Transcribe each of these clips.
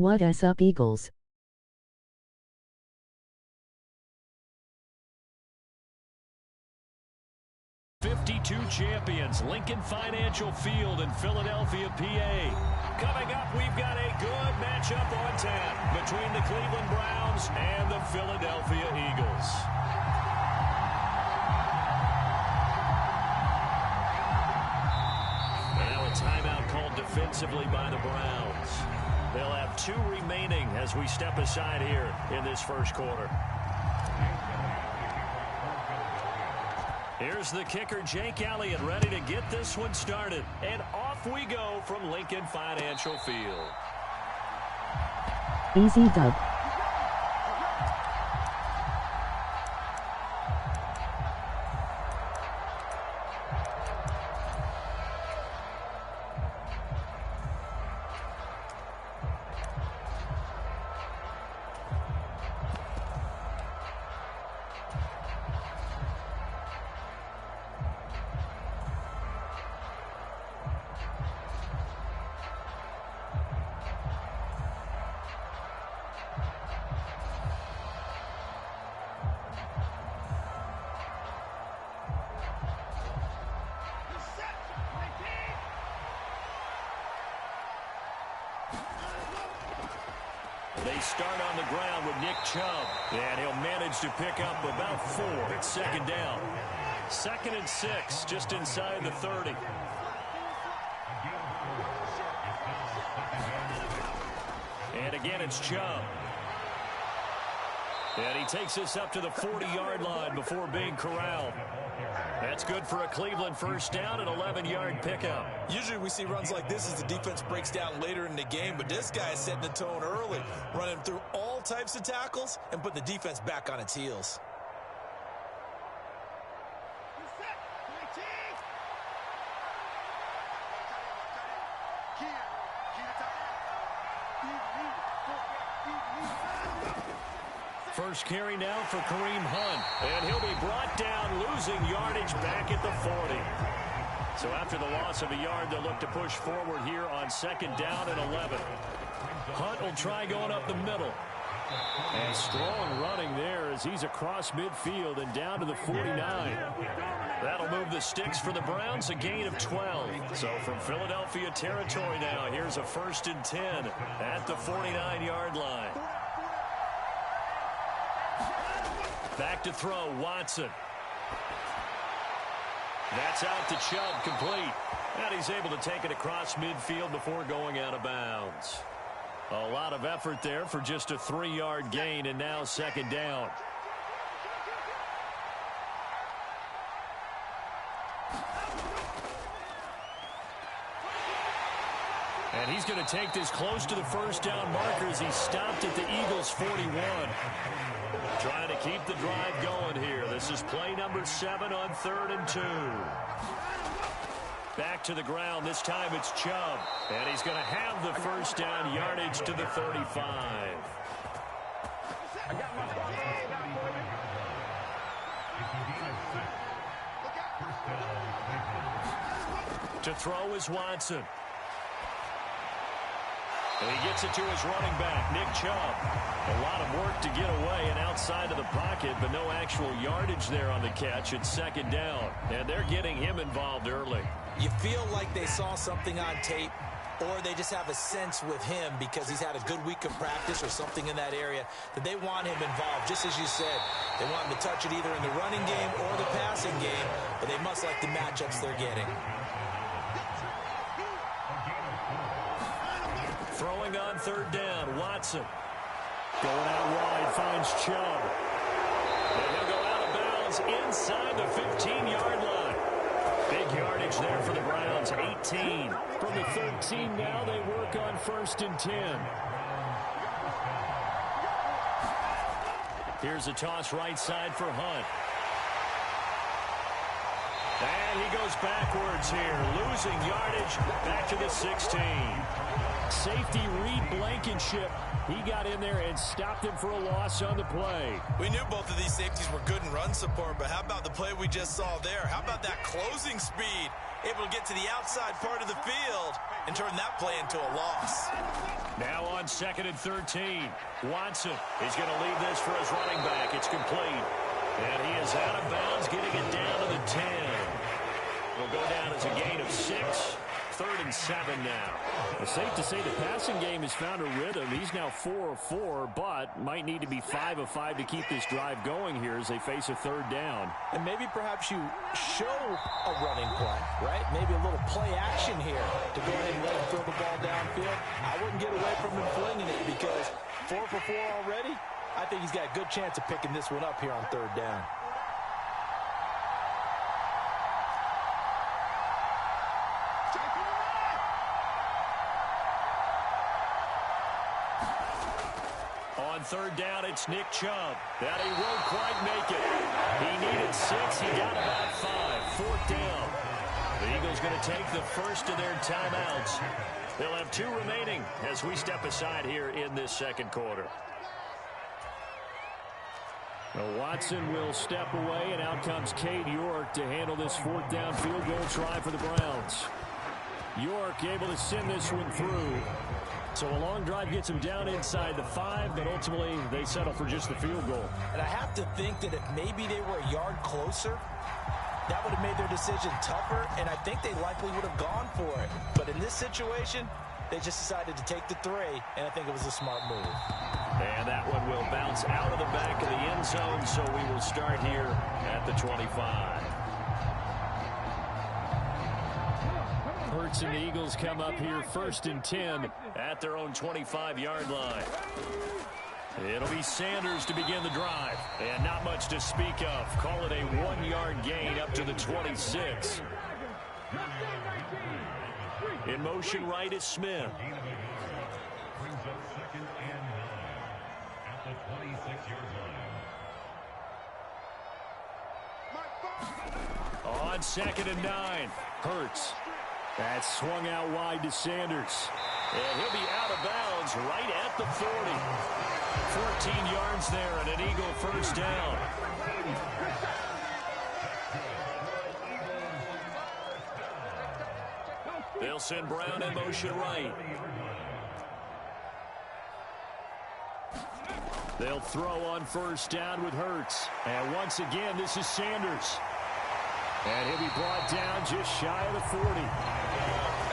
What's up, Eagles? '52 champions, Lincoln Financial Field in Philadelphia, PA. Coming up, we've got a good matchup on tap between the Cleveland Browns and the Philadelphia Eagles. And now a timeout called defensively by the Browns. They'll have 2 remaining as we step aside here in this first quarter. Here's the kicker, Jake Elliott, ready to get this one started. And off we go from Lincoln Financial Field. Easy dub. They start on the ground with Nick Chubb, and he'll manage to pick up about 4 at second down. 2nd and 6, just inside the 30. And again, it's Chubb. And he takes us up to the 40-yard line before being corralled. That's good for a Cleveland first down, an 11-yard pickup. Usually we see runs like this as the defense breaks down later in the game, but this guy is setting the tone early, running through all types of tackles and put the defense back on its heels. First carry now for Kareem Hunt, and he'll be brought down, losing yardage back at the 40. So after the loss of a yard, they'll look to push forward here on 2nd down and 11. Hunt will try going up the middle. And strong running there as he's across midfield and down to the 49. That'll move the sticks for the Browns, a gain of 12. So from Philadelphia territory now, here's a 1st and 10 at the 49-yard line. Back to throw, Watson. That's out to Chubb, complete. And he's able to take it across midfield before going out of bounds. A lot of effort there for just a 3-yard gain, and now 2nd down. And he's going to take this close to the first down marker as he's stopped at the Eagles' 41. Trying to keep the drive going here. This is play number 7 on 3rd and 2. Back to the ground. This time it's Chubb. And he's going to have the first down, yardage to the 35. To throw is Watson. And he gets it to his running back, Nick Chubb. A lot of work to get away and outside of the pocket, but no actual yardage there on the catch. It's 2nd down, and they're getting him involved early. You feel like they saw something on tape, or they just have a sense with him because he's had a good week of practice or something in that area that they want him involved. Just as you said, they want him to touch it either in the running game or the passing game, but they must like the matchups they're getting. Throwing on 3rd down, Watson. Going out wide, finds Chubb. And he'll go out of bounds inside the 15-yard line. Big yardage there for the Browns, 18. From the 13 now, they work on 1st and 10. Here's a toss right side for Hunt. And he goes backwards here, losing yardage back to the 16. Safety Reed Blankenship, he got in there and stopped him for a loss on the play. We knew both of these safeties were good in run support, but how about the play we just saw there? How about that closing speed? able to get to the outside part of the field and turn that play into a loss. Now on 2nd and 13. Watson is going to leave this for his running back. It's complete. And he is out of bounds, getting it down to the 10. Will go down as a gain of 6. 3rd and 7 now. It's safe to say the passing game has found a rhythm. He's now 4 of 4, but might need to be 5 of 5 to keep this drive going here as they face a 3rd down. And maybe perhaps you show a running play, right? Maybe a little play action here to go ahead and let him throw the ball downfield. I wouldn't get away from him flinging it because 4 for 4 already. I think he's got a good chance of picking this one up here on 3rd down. On 3rd down, it's Nick Chubb. That he won't quite make it. He needed 6. He got about 5. 4th down. The Eagles going to take the first of their timeouts. They'll have 2 remaining as we step aside here in this 2nd quarter. Well, Watson will step away, and out comes Cade York to handle this 4th down field goal try for the Browns. York able to send this one through. So a long drive gets him down inside the 5, but ultimately they settle for just the field goal. And I have to think that if maybe they were a yard closer, that would have made their decision tougher, and I think they likely would have gone for it. But in this situation, they just decided to take the 3, and I think it was a smart move. And that one will bounce out of the back of the end zone, so we will start here at the 25. Hurts and the Eagles come up here 1st and 10 at their own 25-yard line. It'll be Sanders to begin the drive. And not much to speak of. Call it a 1-yard gain up to the 26. In motion right is Smith. On 2nd and 9, Hurts. That's swung out wide to Sanders. And he'll be out of bounds right at the 40. 14 yards there and an Eagle 1st down. They'll send Brown in motion right. They'll throw on 1st down with Hurts. And once again, this is Sanders. And he'll be brought down just shy of the 40.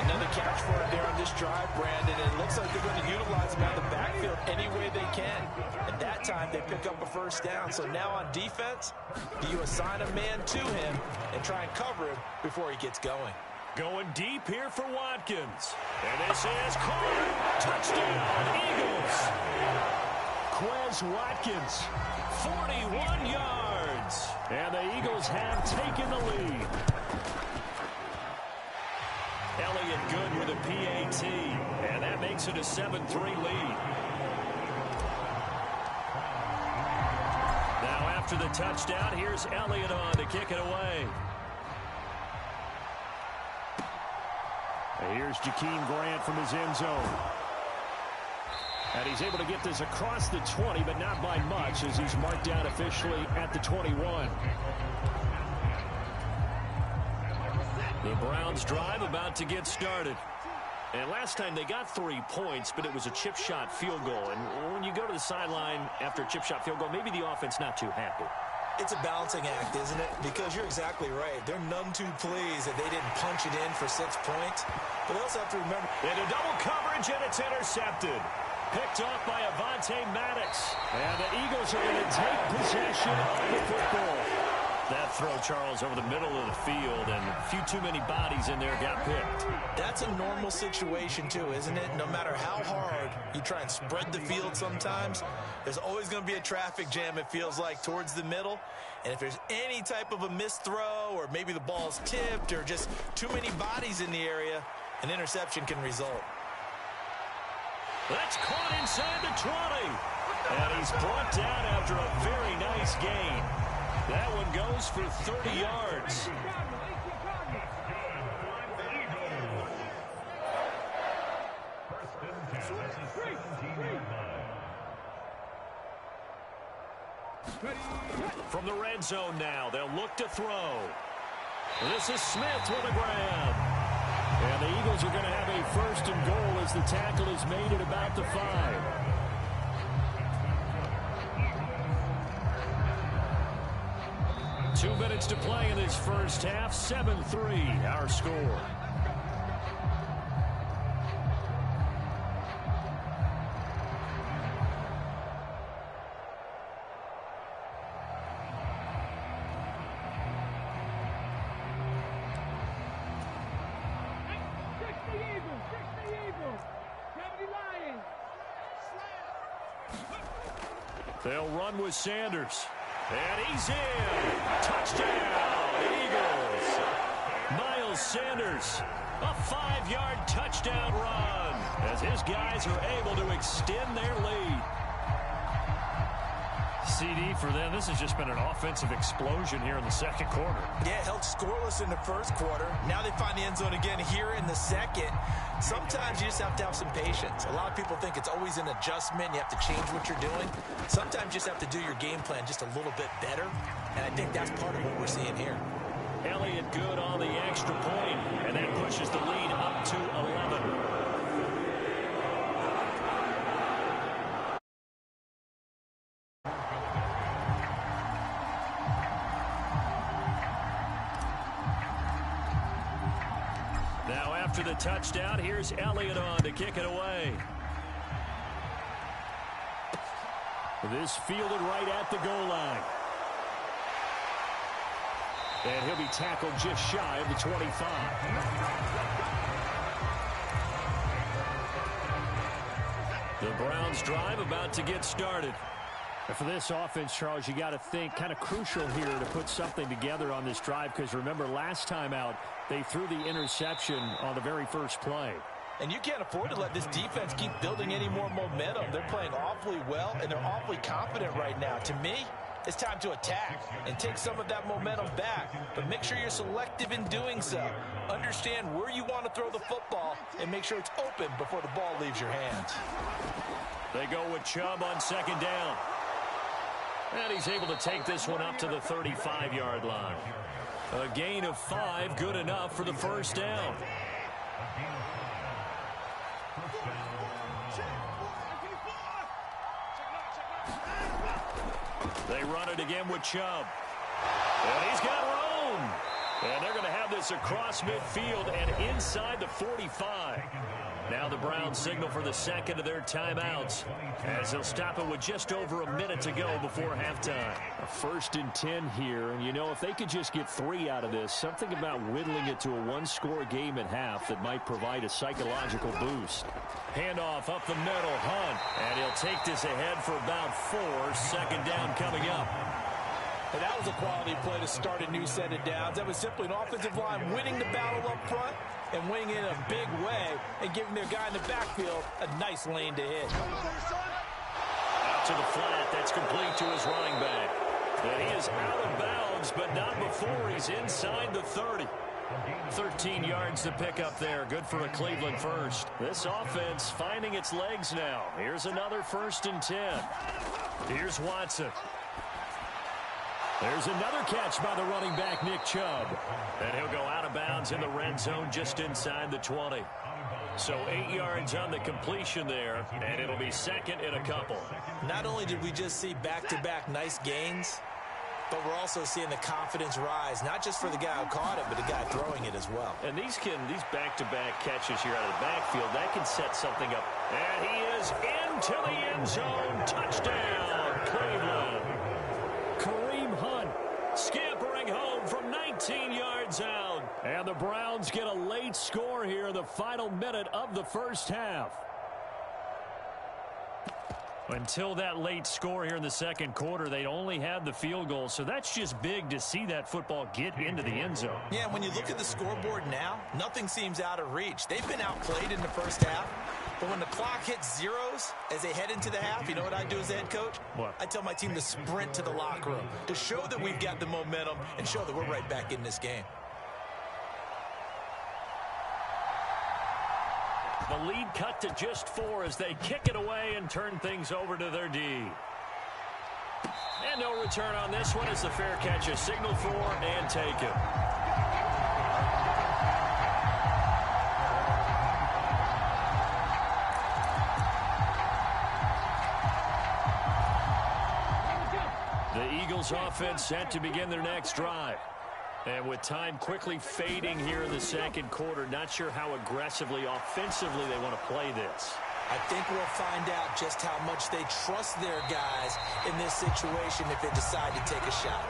Another catch for it there on this drive, Brandon. And it looks like they're going to utilize him out of the backfield any way they can. At that time, they pick up a 1st down. So now on defense, do you assign a man to him and try and cover him before he gets going? Going deep here for Watkins. And this is caught. Touchdown, Eagles. Quez Watkins, 41 yards. And the Eagles have taken the lead. Elliott good with a PAT. And that makes it a 7-3 lead. Now after the touchdown, here's Elliott on to kick it away. And here's Jakeem Grant from his end zone. And he's able to get this across the 20, but not by much as he's marked down officially at the 21. The Browns drive about to get started. And last time they got 3 points, but it was a chip shot field goal. And when you go to the sideline after a chip shot field goal, maybe the offense not too happy. It's a balancing act, isn't it? Because you're exactly right. They're none too pleased that they didn't punch it in for 6 points. But they also have to remember. Into double coverage, and it's intercepted. Picked off by Avonte Maddox. And the Eagles are going to take possession of the football. That throw, Charles, over the middle of the field, and a few too many bodies in there got picked. That's a normal situation, too, isn't it? No matter how hard you try and spread the field sometimes, there's always going to be a traffic jam, it feels like, towards the middle. And if there's any type of a missed throw, or maybe the ball's tipped, or just too many bodies in the area, an interception can result. That's caught inside the 20. And he's brought down after a very nice gain. That one goes for 30 yards. From the red zone now, they'll look to throw. This is Smith with a grab. And the Eagles are going to have a first and goal as the tackle is made at about the 5. Two minutes to play in this first half. 7-3 our score. They'll run with Sanders. And he's in. Touchdown, Eagles. Miles Sanders, a 5-yard touchdown run as his guys are able to extend their lead. CD for them. This has just been an offensive explosion here in the second quarter. Yeah, held scoreless in the first quarter. Now they find the end zone again here in the second. Sometimes you just have to have some patience. A lot of people think it's always an adjustment. You have to change what you're doing. Sometimes you just have to do your game plan just a little bit better. And I think that's part of what we're seeing here. Elliott good on the extra point, and that pushes the lead up to 11. After the touchdown, here's Elliott on to kick it away. This fielded right at the goal line. And he'll be tackled just shy of the 25. The Browns drive about to get started. And for this offense, Charles, you got to think kind of crucial here to put something together on this drive, because remember last time out they threw the interception on the very first play. And you can't afford to let this defense keep building any more momentum. They're playing awfully well, and they're awfully confident right now. To me, it's time to attack and take some of that momentum back. But make sure you're selective in doing so. Understand where you want to throw the football and make sure it's open before the ball leaves your hands. They go with Chubb on second down. And he's able to take this one up to the 35-yard line. A gain of 5, good enough for the first down. They run it again with Chubb. And he's got room. And they're going to have this across midfield and inside the 45. Now the Browns signal for the second of their timeouts as they'll stop it with just over a minute to go before halftime. A 1st and 10 here, and you know, if they could just get 3 out of this, something about whittling it to a one-score game at half that might provide a psychological boost. Handoff up the middle, Hunt, and he'll take this ahead for about 4. Second down coming up. And that was a quality play to start a new set of downs. That was simply an offensive line winning the battle up front and winning in a big way and giving their guy in the backfield a nice lane to hit. Out to the flat. That's complete to his running back. And he is out of bounds, but not before he's inside the 30. 13 yards to pick up there. Good for a Cleveland first. This offense finding its legs now. Here's another 1st and 10. Here's Watson. There's another catch by the running back, Nick Chubb. And he'll go out of bounds in the red zone just inside the 20. So 8 yards on the completion there, and it'll be second and a couple. Not only did we just see back-to-back nice gains, but we're also seeing the confidence rise, not just for the guy who caught it, but the guy throwing it as well. And these back-to-back catches here out of the backfield, that can set something up. And he is into the end zone. Touchdown, Cleveland. Kareem Hunt scampering home from 19 yards out. And the Browns get a late score here in the final minute of the first half. Until that late score here in the second quarter, they only had the field goal. So that's just big to see that football get into the end zone. Yeah, when you look at the scoreboard now, nothing seems out of reach. They've been outplayed in the first half. But when the clock hits zeros as they head into the half, you know what I do as the head coach? What? I tell my team to sprint to the locker room to show that we've got the momentum and show that we're right back in this game. The lead cut to just 4 as they kick it away and turn things over to their D. And no return on this one as the fair catch is signaled for and taken. Eagles offense set to begin their next drive. And with time quickly fading here in the second quarter, not sure how aggressively, offensively they want to play this. I think we'll find out just how much they trust their guys in this situation if they decide to take a shot.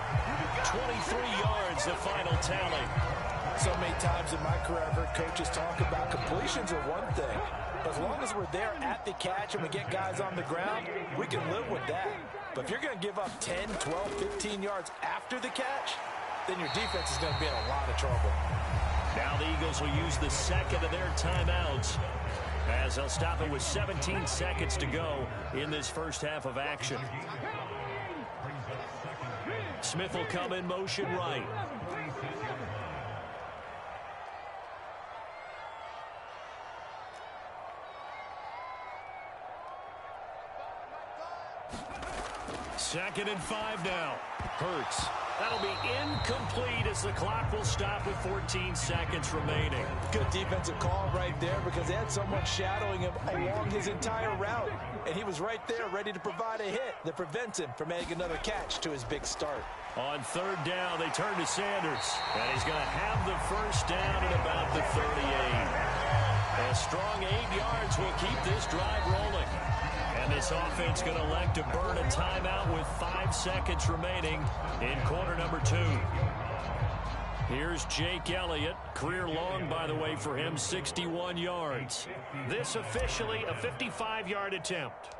23 yards, the final tally. So many times in my career, I've heard coaches talk about completions are one thing. As long as we're there at the catch and we get guys on the ground, we can live with that. But if you're going to give up 10, 12, 15 yards after the catch, then your defense is going to be in a lot of trouble. Now the Eagles will use the second of their timeouts as they'll stop it with 17 seconds to go in this first half of action. Smith will come in motion right. Second and 5 now. Hurts. That'll be incomplete as the clock will stop with 14 seconds remaining. Good defensive call right there because they had someone shadowing him along his entire route. And he was right there ready to provide a hit that prevents him from making another catch to his big start. On third down, they turn to Sanders. And he's going to have the first down at about the 38. A strong 8 yards will keep this drive rolling. And this offense going to elect to burn a timeout with 5 seconds remaining in quarter number 2. Here's Jake Elliott. Career long, by the way, for him, 61 yards. This officially a 55-yard attempt.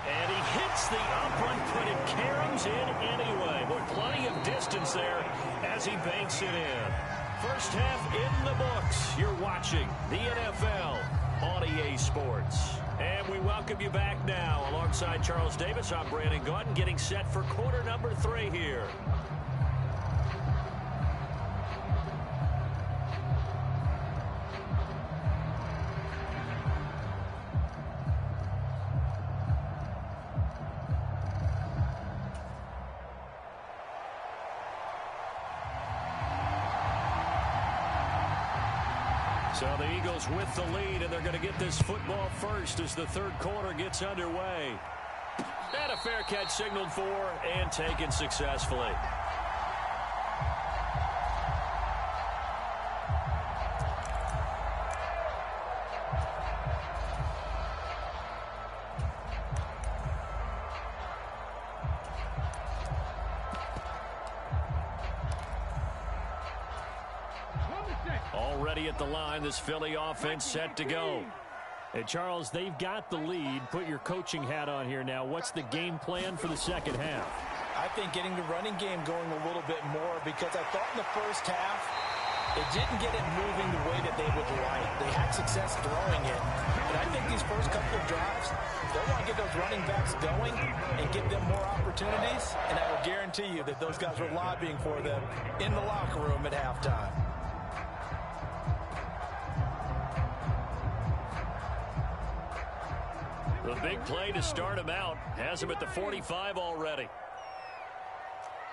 And he hits the up one, but it caroms in anyway. Boy, plenty of distance there as he banks it in. First half in the books. You're watching the NFL on EA Sports. And we welcome you back now. Alongside Charles Davis, I'm Brandon Gaudin, getting set for quarter number 3 here. So the Eagles with the lead, and they're going to get this football first as the third quarter gets underway. And a fair catch signaled for and taken successfully. Already at the line, this Philly offense set to go. Hey, Charles, they've got the lead. Put your coaching hat on here now. What's the game plan for the second half? I think getting the running game going a little bit more because I thought in the first half they didn't get it moving the way that they would like. They had success throwing it. And I think these first couple of drives, they'll want to get those running backs going and give them more opportunities. And I will guarantee you that those guys were lobbying for them in the locker room at halftime. The big play to start him out has him at the 45 already.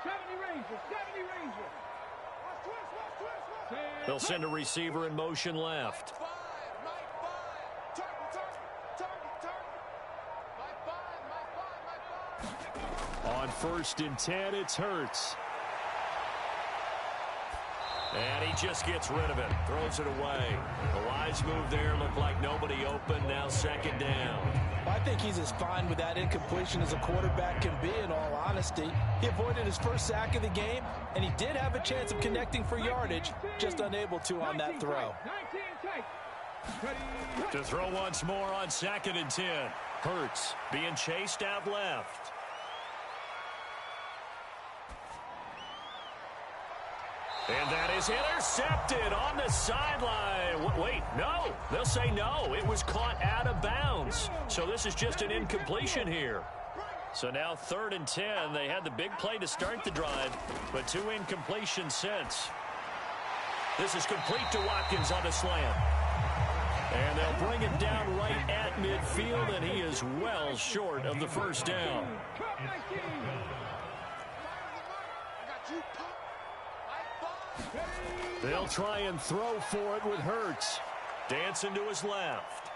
70 Ranger, 70 Ranger. They'll send a receiver in motion left. On first and 10, it's Hurts. And he just gets rid of it, throws it away. The wise move there, looked like nobody open, now second down. I think he's as fine with that incompletion as a quarterback can be, in all honesty. He avoided his first sack of the game, and he did have a chance of connecting for yardage, just unable to on that throw. To throw once more on second and 10. Hurts being chased out left. And that is intercepted on the sideline. Wait, no. They'll say no. It was caught out of bounds. So this is just an incompletion here. So now third and 10. They had the big play to start the drive, but 2 incompletions since. This is complete to Watkins on the slant. And they'll bring him down right at midfield, and he is well short of the first down. They'll try and throw for it with Hurts. Dancing to his left.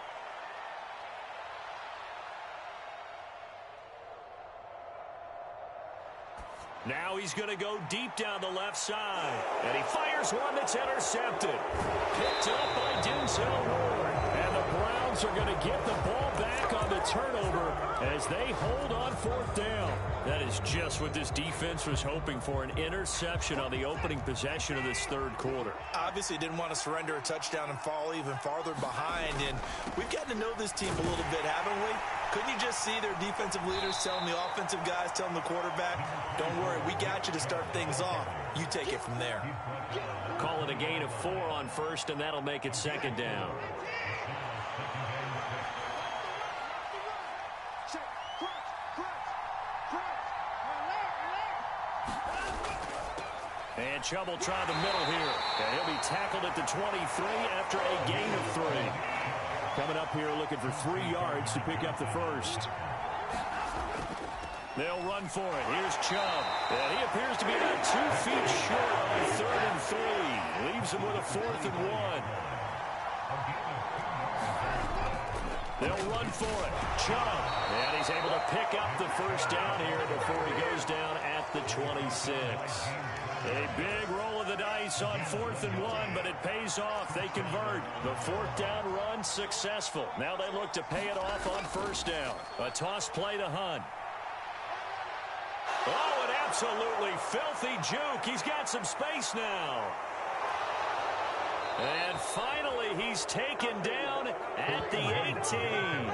Now he's going to go deep down the left side. And he fires one that's intercepted. Picked up by Denzel Ward. And the Browns are going to get the ball back on the turnover as they hold on fourth down. That is just what this defense was hoping for, an interception on the opening possession of this third quarter. Obviously didn't want to surrender a touchdown and fall even farther behind. And we've gotten to know this team a little bit, haven't we? Couldn't you just see their defensive leaders telling the offensive guys, telling the quarterback, don't worry, we got you to start things off. You take it from there. Call it a gain of 4 on first, and that'll make it second down. And Chubb will try the middle here. And he'll be tackled at the 23 after a gain of 3. Coming up here looking for 3 yards to pick up the first. They'll run for it. Here's Chubb. And he appears to be about 2 feet short on 3rd and 3. Leaves him with a 4th and 1. They'll run for it. Chubb. And he's able to pick up the first down here before he goes down at the 26. A big roll of the dice on 4th and 1, but it pays off. They convert. The 4th down run successful. Now they look to pay it off on 1st down. A toss play to Hunt. Oh, an absolutely filthy juke. He's got some space now. And finally, he's taken down at the 18.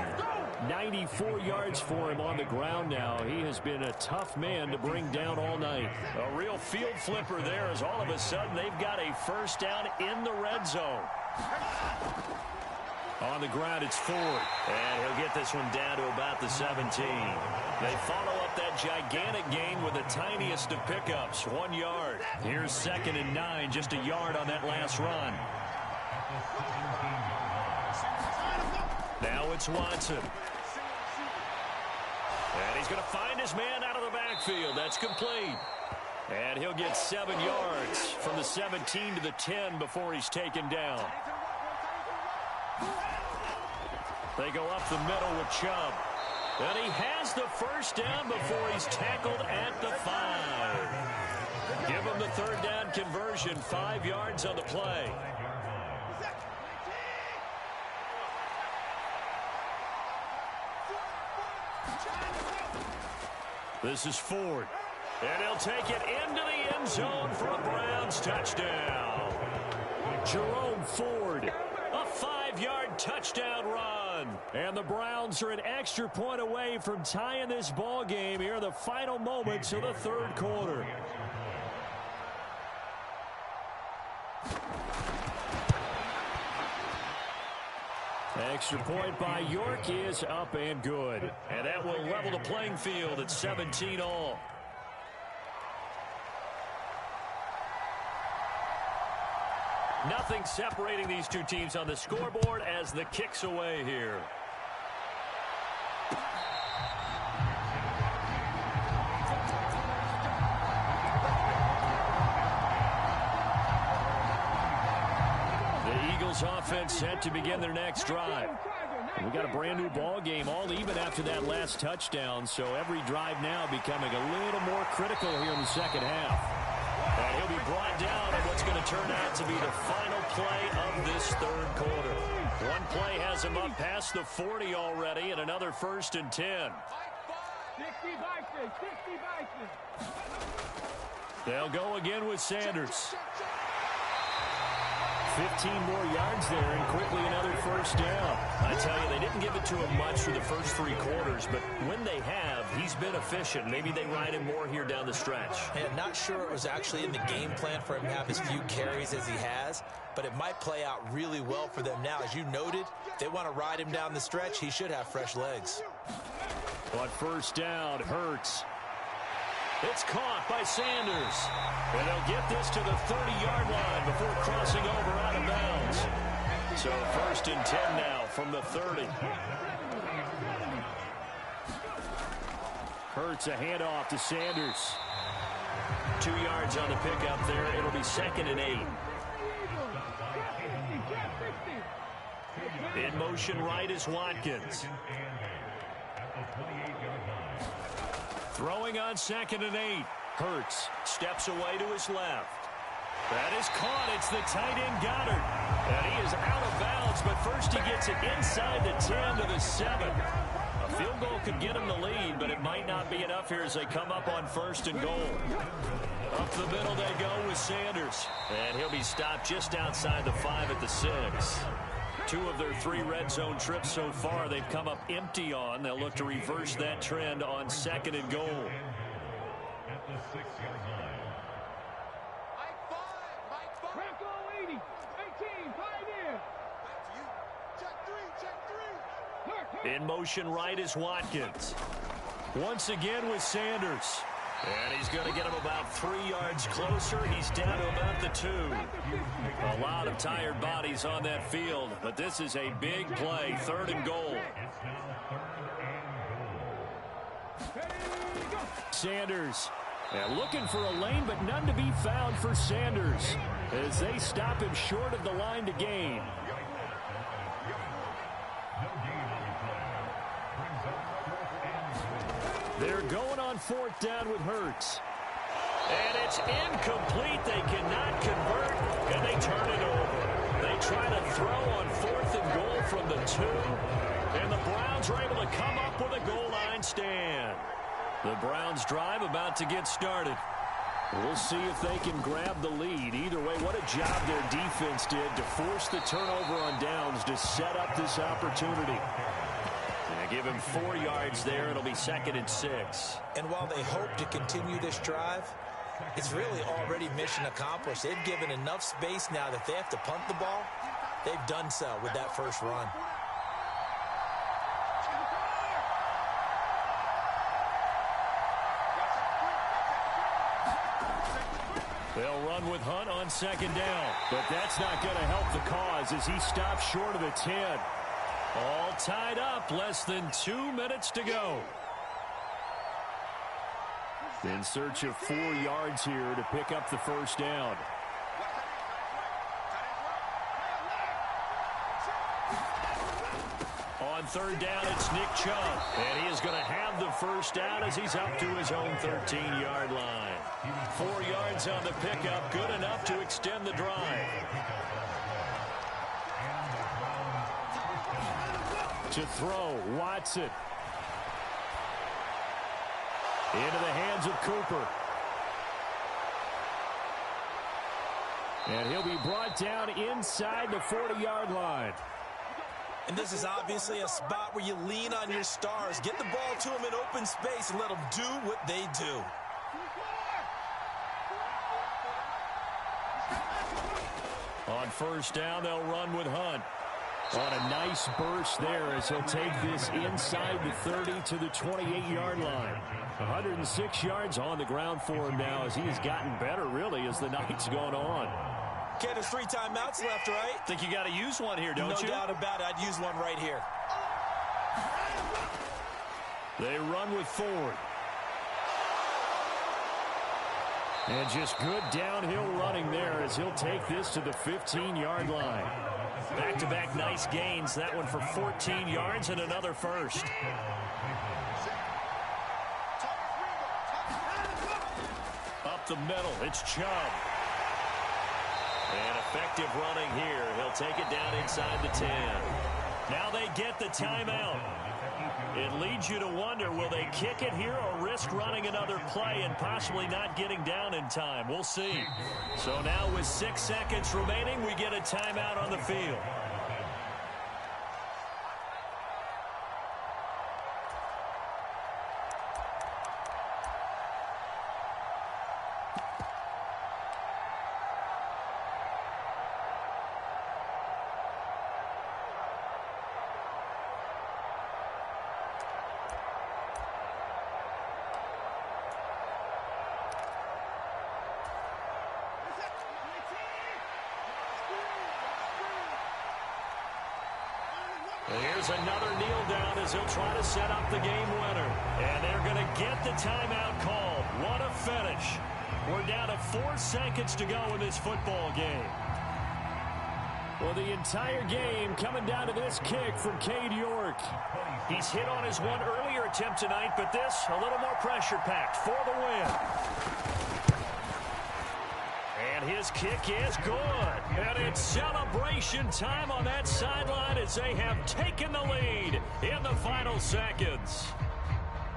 94 yards for him on the ground now. He has been a tough man to bring down all night. A real field flipper there as all of a sudden they've got a first down in the red zone. On the ground, it's Ford. And he'll get this one down to about the 17. They follow up that gigantic gain with the tiniest of pickups, 1 yard. Here's 2nd and 9, just a yard on that last run. Now it's Watson. And he's going to find his man out of the backfield. That's complete. And he'll get 7 yards from the 17 to the 10 before he's taken down. They go up the middle with Chubb. And he has the first down before he's tackled at the 5. Give him the 3rd down conversion, 5 yards on the play. This is Ford. And he'll take it into the end zone for a Browns touchdown. Jerome Ford. A 5-yard touchdown run. And the Browns are an extra point away from tying this ball game here in the final moments of the third quarter. Extra point by York is up and good. And that will level the playing field at 17 all. Nothing separating these two teams on the scoreboard as the kick's away here. The Eagles offense set to begin their next drive. We got a brand new ball game, all even after that last touchdown, so every drive now becoming a little more critical here in the second half. And he'll be brought down on what's going to turn out to be the final play of this third quarter. One play has him up past the 40 already, and another 1st and 10. 60 Bison. They'll go again with Sanders. 15 more yards there, and quickly another first down. I tell you, they didn't give it to him much for the first 3 quarters, but when they have, he's been efficient. Maybe they ride him more here down the stretch. And not sure it was actually in the game plan for him to have as few carries as he has, but it might play out really well for them now. As you noted, if they want to ride him down the stretch, he should have fresh legs. But first down, Hurts. It's caught by Sanders. And they'll get this to the 30-yard line before crossing over out of bounds. So 1st and 10 now from the 30. Hurts a handoff to Sanders. 2 yards on the pickup there. It'll be 2nd and 8. In motion right is Watkins. Throwing on 2nd and 8. Hurts steps away to his left. That is caught. It's the tight end Goddard. And he is out of bounds, but first he gets it inside the 10 to the 7. A field goal could get him the lead, but it might not be enough here as they come up on 1st and goal. Up the middle they go with Sanders. And he'll be stopped just outside the 5 at the 6. 2 of their 3 red zone trips so far they've come up empty on. They'll look to reverse that trend on 2nd and goal. At the 6-yard line. Franco 80, 18, 5 in. Check 3. In motion right is Watkins. Once again with Sanders. And he's going to get him about 3 yards closer. He's down to about the 2. A lot of tired bodies on that field, but this is a big play. 3rd and goal. Sanders. Looking for a lane, but none to be found for Sanders as they stop him short of the line to gain. They're going on 4th down with Hurts. And it's incomplete. They cannot convert, and they turn it over. They try to throw on 4th and goal from the 2, and the Browns are able to come up with a goal line stand. The Browns drive about to get started. We'll see if they can grab the lead. Either way, what a job their defense did to force the turnover on downs to set up this opportunity. Give him 4 yards there. It'll be 2nd and 6. And while they hope to continue this drive, it's really already mission accomplished. They've given enough space now that they have to punt the ball. They've done so with that first run. They'll run with Hunt on 2nd down. But that's not going to help the cause as he stops short of the 10. All tied up, less than 2 minutes to go. In search of 4 yards here to pick up the 1st down. On 3rd down, it's Nick Chubb. And he is going to have the 1st down as he's up to his own 13-yard line. 4 yards on the pickup, good enough to extend the drive. To throw, Watson. Into the hands of Cooper. And he'll be brought down inside the 40-yard line. And this is obviously a spot where you lean on your stars. Get the ball to them in open space and let them do what they do. On 1st down, they'll run with Hunt. On a nice burst there as he'll take this inside the 30 to the 28-yard line. 106 yards on the ground for him now as he has gotten better, really, as the night's gone on. Okay, there's 3 timeouts left, right? Think you got to use one here, don't you? No doubt about it. I'd use one right here. They run with Ford. And just good downhill running there as he'll take this to the 15-yard line. Back-to-back nice gains. That one for 14 yards and another 1st. Up the middle, it's Chubb. And effective running here. He'll take it down inside the 10. Now they get the timeout. It leads you to wonder, will they kick it here or risk running another play and possibly not getting down in time? We'll see. So now with 6 seconds remaining, we get a timeout on the field. Here's another kneel down as he'll try to set up the game winner. And they're going to get the timeout called. What a finish. We're down to 4 seconds to go in this football game. Well, the entire game coming down to this kick from Cade York. He's hit on his one earlier another attempt tonight, but this a little more pressure-packed for the win. And his kick is good. And it's celebration time on that sideline as they have taken the lead in the final seconds.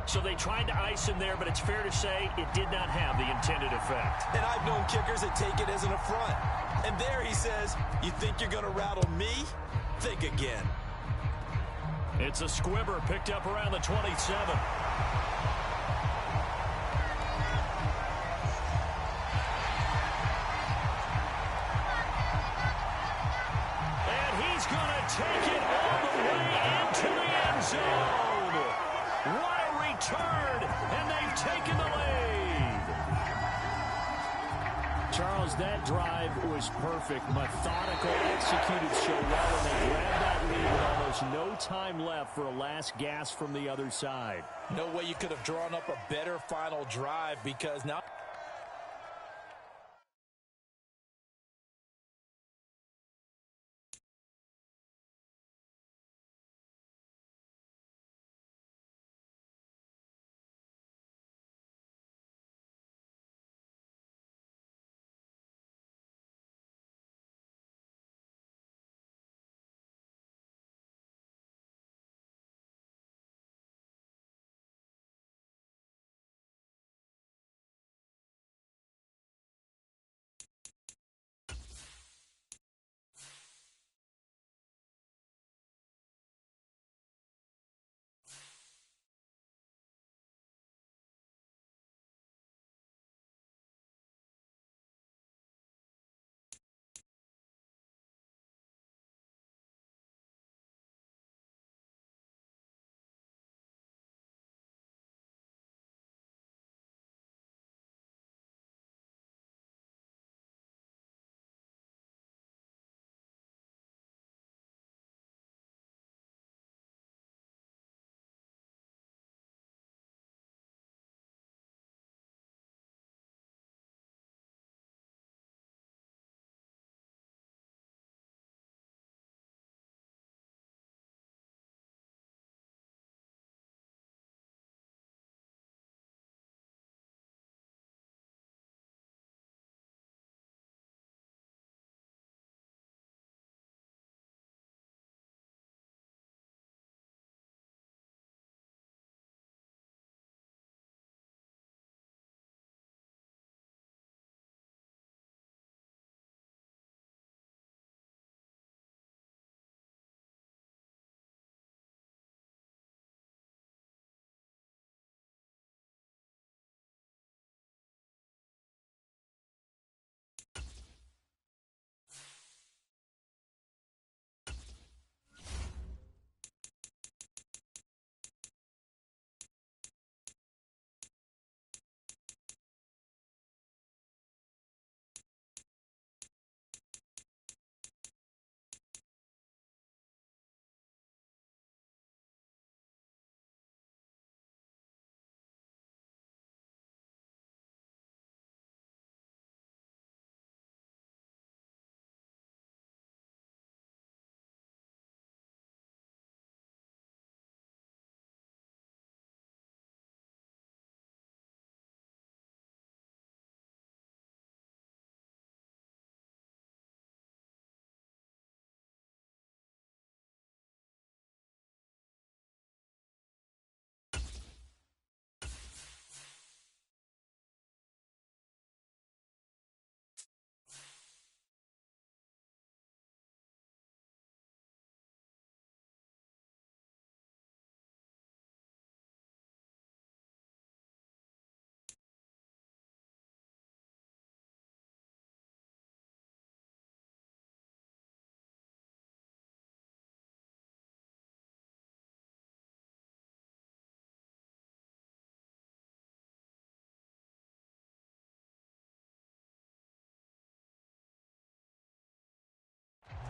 So they tried to ice him there, but it's fair to say it did not have the intended effect. And I've known kickers that take it as an affront. And there he says, you think you're going to rattle me? Think again. It's a squibber picked up around the 27. He's going to take it all the way into the end zone. What a return, and they've taken the lead. Charles, that drive was perfect. Methodical, executed so well, and they grabbed that lead with almost no time left for a last gasp from the other side. No way you could have drawn up a better final drive, because now...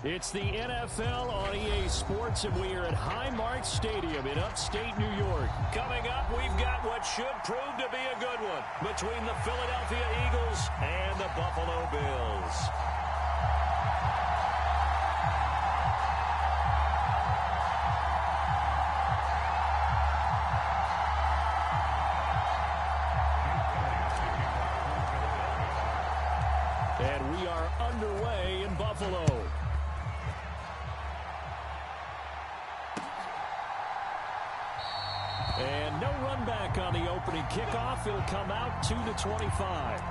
It's the NFL on EA Sports, and we are at Highmark Stadium in upstate New York. Coming up, we've got what should prove to be a good one between the Philadelphia Eagles and the Buffalo Bills. And we are underway in Buffalo. And no run back on the opening kickoff. It'll come out to the 25.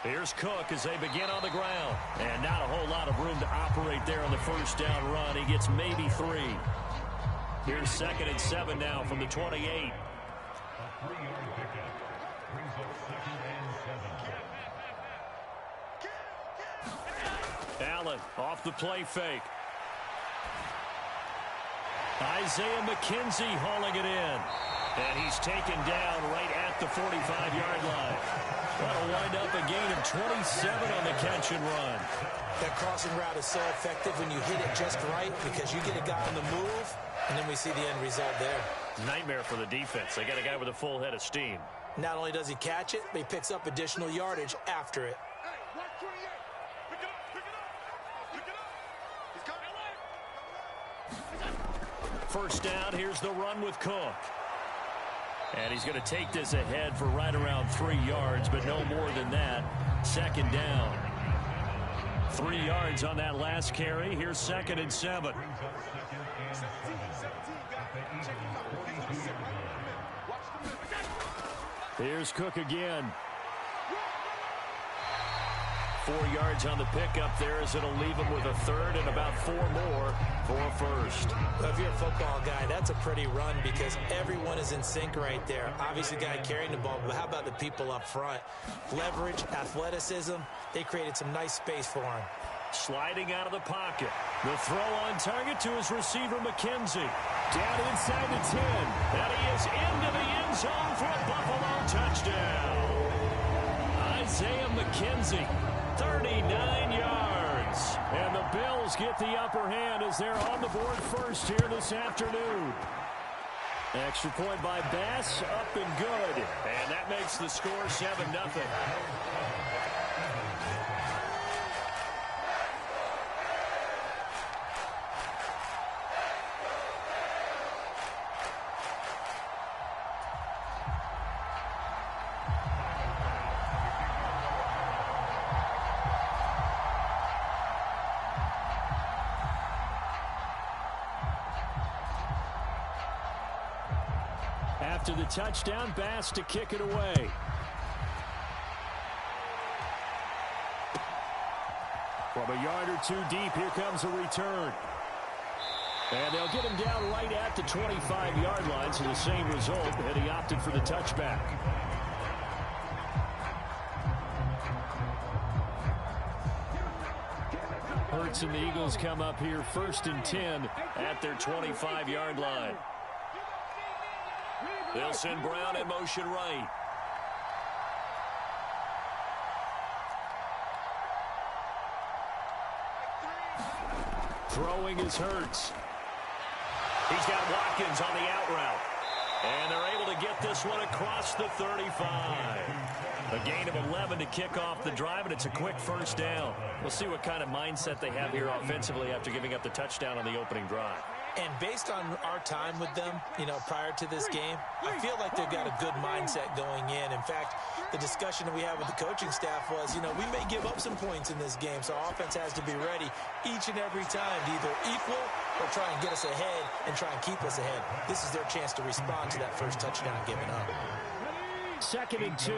Here's Cook as they begin on the ground. And not a whole lot of room to operate there on the first down run. He gets maybe 3. Here's 2nd and 7 now from the 28. A 3-yard pickup brings up 2nd and 7. Allen off the play fake. Isaiah McKenzie hauling it in. And he's taken down right at the 45-yard line. That'll wind up a gain of 27 on the catch and run. That crossing route is so effective when you hit it just right because you get a guy on the move, and then we see the end result there. Nightmare for the defense. They got a guy with a full head of steam. Not only does he catch it, but he picks up additional yardage after it. Hey, 128. Pick it up, pick it up. Pick it up. He's got it. First down, here's the run with Cook. And he's going to take this ahead for right around 3 yards, but no more than that. 2nd down. 3 yards on that last carry. Here's 2nd and 7. Here's Cook again. 4 yards on the pickup there as it'll leave him with a 3rd and about 4 more for a first. Well, if you're a football guy, that's a pretty run because everyone is in sync right there. Obviously, the guy carrying the ball, but how about the people up front? Leverage, athleticism, they created some nice space for him. Sliding out of the pocket. The throw on target to his receiver, McKenzie. Down inside the 10. And he is into the end zone for a Buffalo touchdown. Isaiah McKenzie, 39 yards. And the Bills get the upper hand as they're on the board first here this afternoon. Extra point by Bass, up and good. And that makes the score 7-0. After the touchdown, Bass to kick it away. From a yard or 2 deep, here comes a return. And they'll get him down right at the 25-yard line, so the same result, and he opted for the touchback. Hurts and the Eagles come up here 1st and 10 at their 25-yard line. They'll send Brown in motion right. Throwing is Hurts. He's got Watkins on the out route. And they're able to get this one across the 35. A gain of 11 to kick off the drive, and it's a quick first down. We'll see what kind of mindset they have here offensively after giving up the touchdown on the opening drive. And based on our time with them, prior to this game, I feel like they've got a good mindset going in. In fact, the discussion that we had with the coaching staff was, we may give up some points in this game, so our offense has to be ready each and every time to either equal or try and get us ahead and try and keep us ahead. This is their chance to respond to that first touchdown given up. 2nd and 2.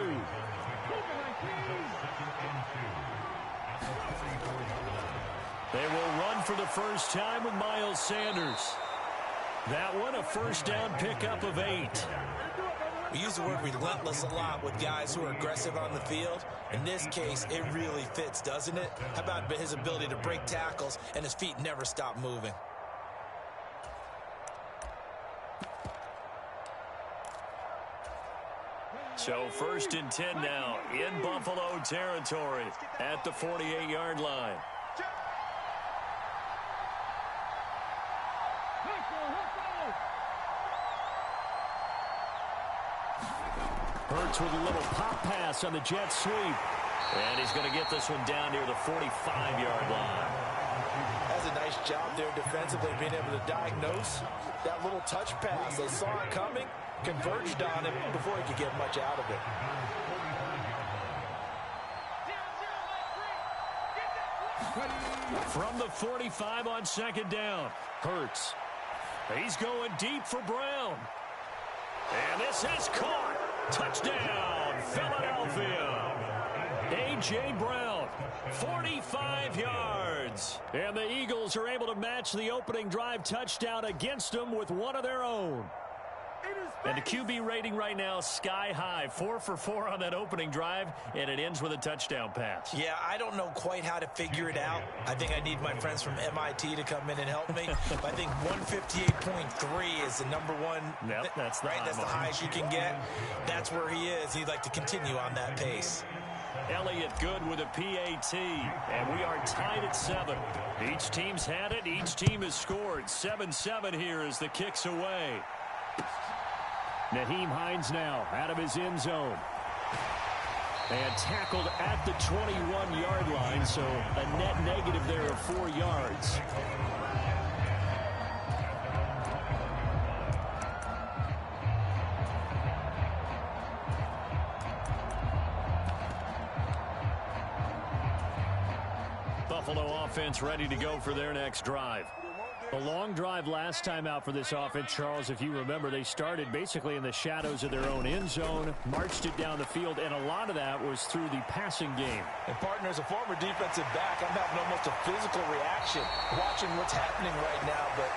They will run for the first time with Miles Sanders. That one, a first down pickup of 8. We use the word relentless a lot with guys who are aggressive on the field. In this case, it really fits, doesn't it? How about his ability to break tackles and his feet never stop moving? So 1st and 10 now in Buffalo territory at the 48-yard line. Hurts with a little pop pass on the jet sweep. And he's going to get this one down near the 45-yard line. That's a nice job there defensively, being able to diagnose that little touch pass. They saw it coming, converged on it before he could get much out of it. From the 45 on second down, Hurts. He's going deep for Brown. And this is caught. Touchdown, Philadelphia. A.J. Brown, 45 yards. And the Eagles are able to match the opening drive touchdown against them with one of their own. And the QB rating right now, sky high. 4 for 4 on that opening drive, and it ends with a touchdown pass. Yeah, I don't know quite how to figure it out. I think I need my friends from MIT to come in and help me. But I think 158.3 is the number one. Yep, that's the right. That's the highest you can get. That's where he is. He'd like to continue on that pace. Elliott good with a PAT, and we are tied at 7. Each team's had it. Each team has scored. 7-7 here as the kick's away. Nyheim Hines now out of his end zone. And tackled at the 21-yard line, so a net negative there of 4 yards. Buffalo offense ready to go for their next drive. A long drive last time out for this offense, Charles. If you remember, they started basically in the shadows of their own end zone, marched it down the field, and a lot of that was through the passing game. And, partner, as a former defensive back, I'm having almost a physical reaction watching what's happening right now. But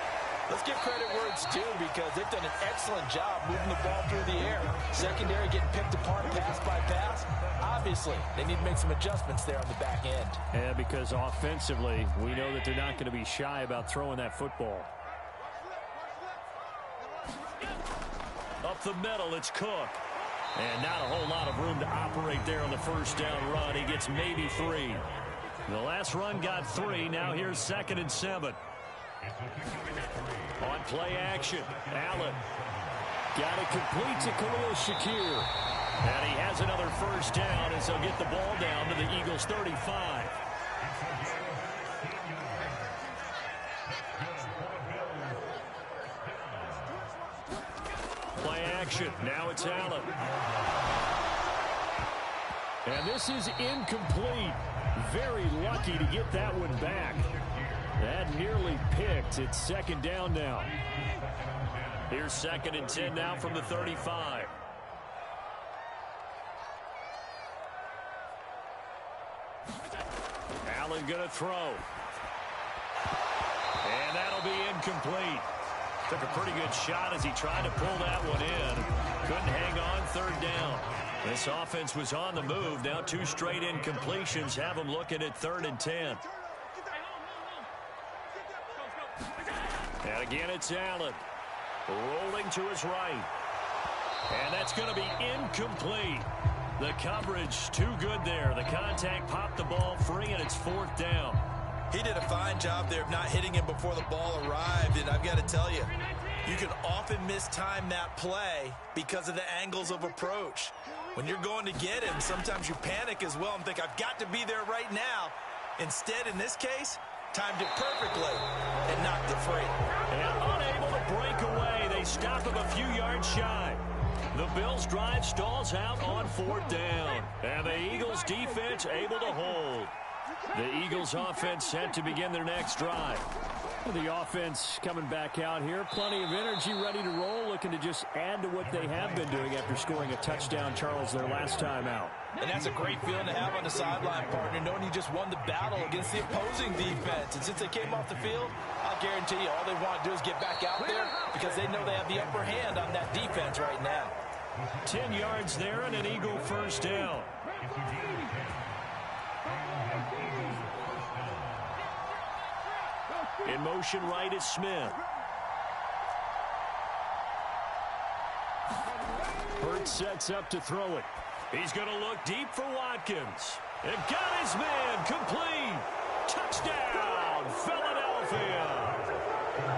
let's give credit where it's due, because they've done an excellent job moving the ball through the air. Secondary getting picked apart pass by pass. Obviously, they need to make some adjustments there on the back end. Yeah, because offensively, we know that they're not going to be shy about throwing that football. Up the middle, it's Cook. And not a whole lot of room to operate there on the first down run. He gets maybe 3. The last run got 3. Now here's 2nd and 7. On play action, Allen. Got it complete to Khalil Shakir. And he has another first down as they'll get the ball down to the Eagles' 35. Play action. Now it's Allen. And this is incomplete. Very lucky to get that one back. That nearly picked. It's 2nd down now. Here's 2nd and 10 now from the 35. Allen going to throw. And that'll be incomplete. Took a pretty good shot as he tried to pull that one in. Couldn't hang on, 3rd down. This offense was on the move. Now 2 straight incompletions have them looking at 3rd and 10. And again, it's Allen. Rolling to his right. And that's going to be incomplete. The coverage too good there. The contact popped the ball free, and it's 4th down. He did a fine job there of not hitting him before the ball arrived. And I've got to tell you, you can often mistime that play because of the angles of approach. When you're going to get him, sometimes you panic as well and think, I've got to be there right now. Instead, in this case, timed it perfectly and knocked it free. And unable to break away. They stop him a few yards shy. The Bills' drive stalls out on 4th down. And the Eagles' defense able to hold. The Eagles' offense set to begin their next drive. The offense coming back out here. Plenty of energy, ready to roll, looking to just add to what they have been doing after scoring a touchdown, Charles, their last time out. And that's a great feeling to have on the sideline, partner, knowing you just won the battle against the opposing defense. And since they came off the field, I'll guarantee you all they want to do is get back out there because they know they have the upper hand on that defense right now. 10 yards there and an Eagle first down. In motion right is Smith. Hurts sets up to throw it. He's going to look deep for Watkins. And got his man complete. Touchdown, Philadelphia.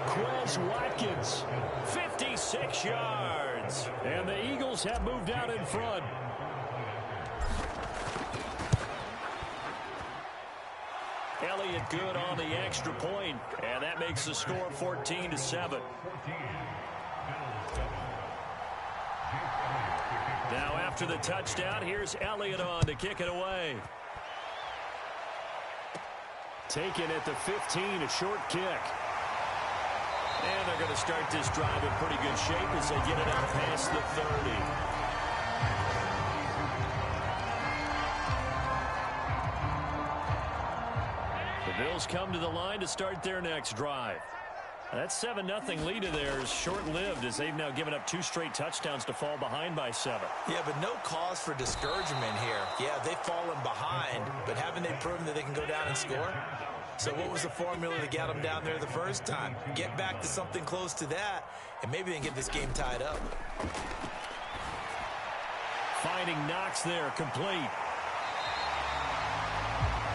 Quez Watkins. 56 yards. And the Eagles have moved out in front. Elliott good on the extra point, and that makes the score 14-7. Now after the touchdown, here's Elliott on to kick it away. Taken at the 15, a short kick. And they're going to start this drive in pretty good shape as they get it up past the 30. The Bills come to the line to start their next drive. That 7-0 lead of theirs short-lived as they've now given up 2 straight touchdowns to fall behind by 7. Yeah, but no cause for discouragement here. Yeah, they've fallen behind, but haven't they proven that they can go down and score? So what was the formula to get them down there the first time? Get back to something close to that, and maybe they can get this game tied up. Finding Knox there, complete.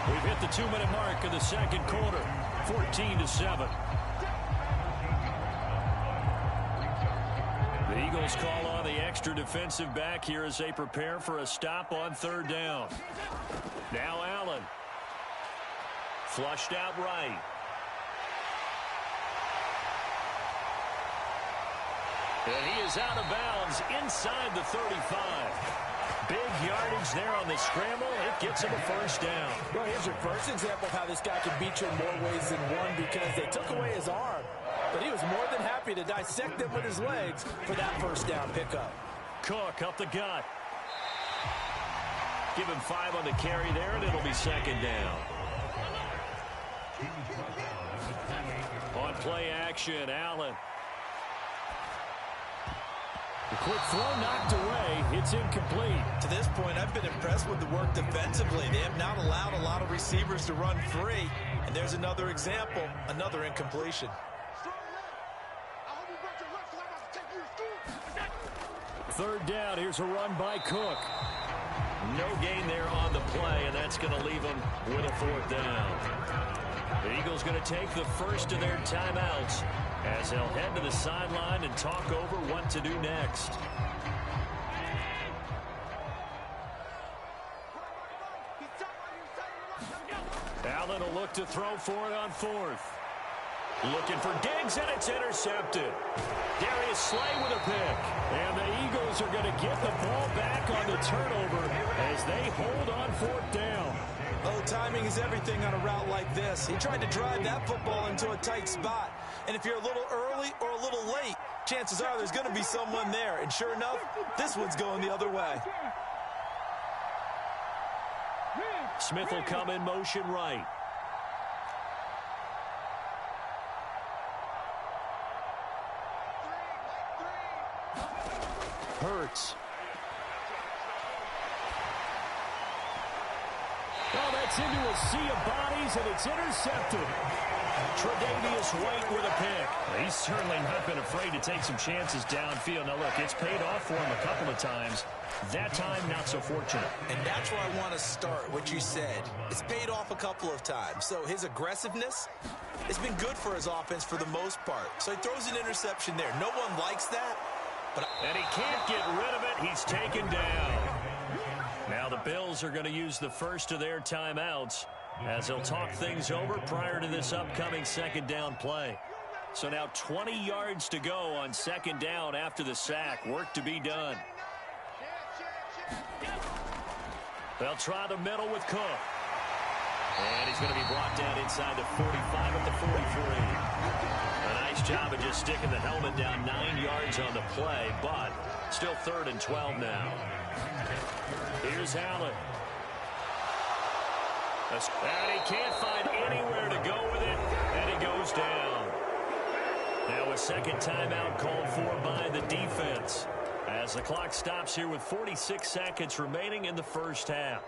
We've hit the 2-minute mark of the second quarter, 14-7. The Eagles call on the extra defensive back here as they prepare for a stop on 3rd down. Now Allen. Flushed out right. And he is out of bounds inside the 35. Big yardage there on the scramble. It gets him a first down. Well, here's your first example of how this guy can beat you in more ways than one, because they took away his arm, but he was more than happy to dissect them with his legs for that first down pickup. Cook up the gut. Give him 5 on the carry there, and it'll be 2nd down. On play action, Allen. The quick throw knocked away. It's incomplete. To this point, I've been impressed with the work defensively. They have not allowed a lot of receivers to run free. And there's another example, another incompletion. 3rd down. Here's a run by Cook. No gain there on the play, and that's going to leave them with a 4th down. The Eagles going to take the first of their timeouts as they'll head to the sideline and talk over what to do next. Allen will look to throw for it on 4th. Looking for Diggs, and it's intercepted. Darius Slay with a pick. And the Eagles are going to get the ball back on the turnover as they hold on 4th down. Oh, timing is everything on a route like this. He tried to drive that football into a tight spot. And if you're a little early or a little late, chances are there's going to be someone there. And sure enough, this one's going the other way. Smith will come in motion right. Hurts. Oh, that's into a sea of bodies, and it's intercepted. Tre'Davious White with a pick. He's certainly not been afraid to take some chances downfield. Now, look, it's paid off for him a couple of times. That time, not so fortunate. And that's where I want to start, what you said. It's paid off a couple of times. So his aggressiveness has been good for his offense for the most part. So he throws an interception there. No one likes that. And he can't get rid of it. He's taken down. Now the Bills are going to use the first of their timeouts as they'll talk things over prior to this upcoming 2nd down play. So now 20 yards to go on 2nd down after the sack. Work to be done. They'll try the middle with Cook. And he's going to be brought down inside the 45 at the 43. A nice job of just sticking the helmet down 9 yards on the play, but still 3rd and 12 now. Here's Allen. And he can't find anywhere to go with it, and he goes down. Now a 2nd timeout called for by the defense as the clock stops here with 46 seconds remaining in the first half.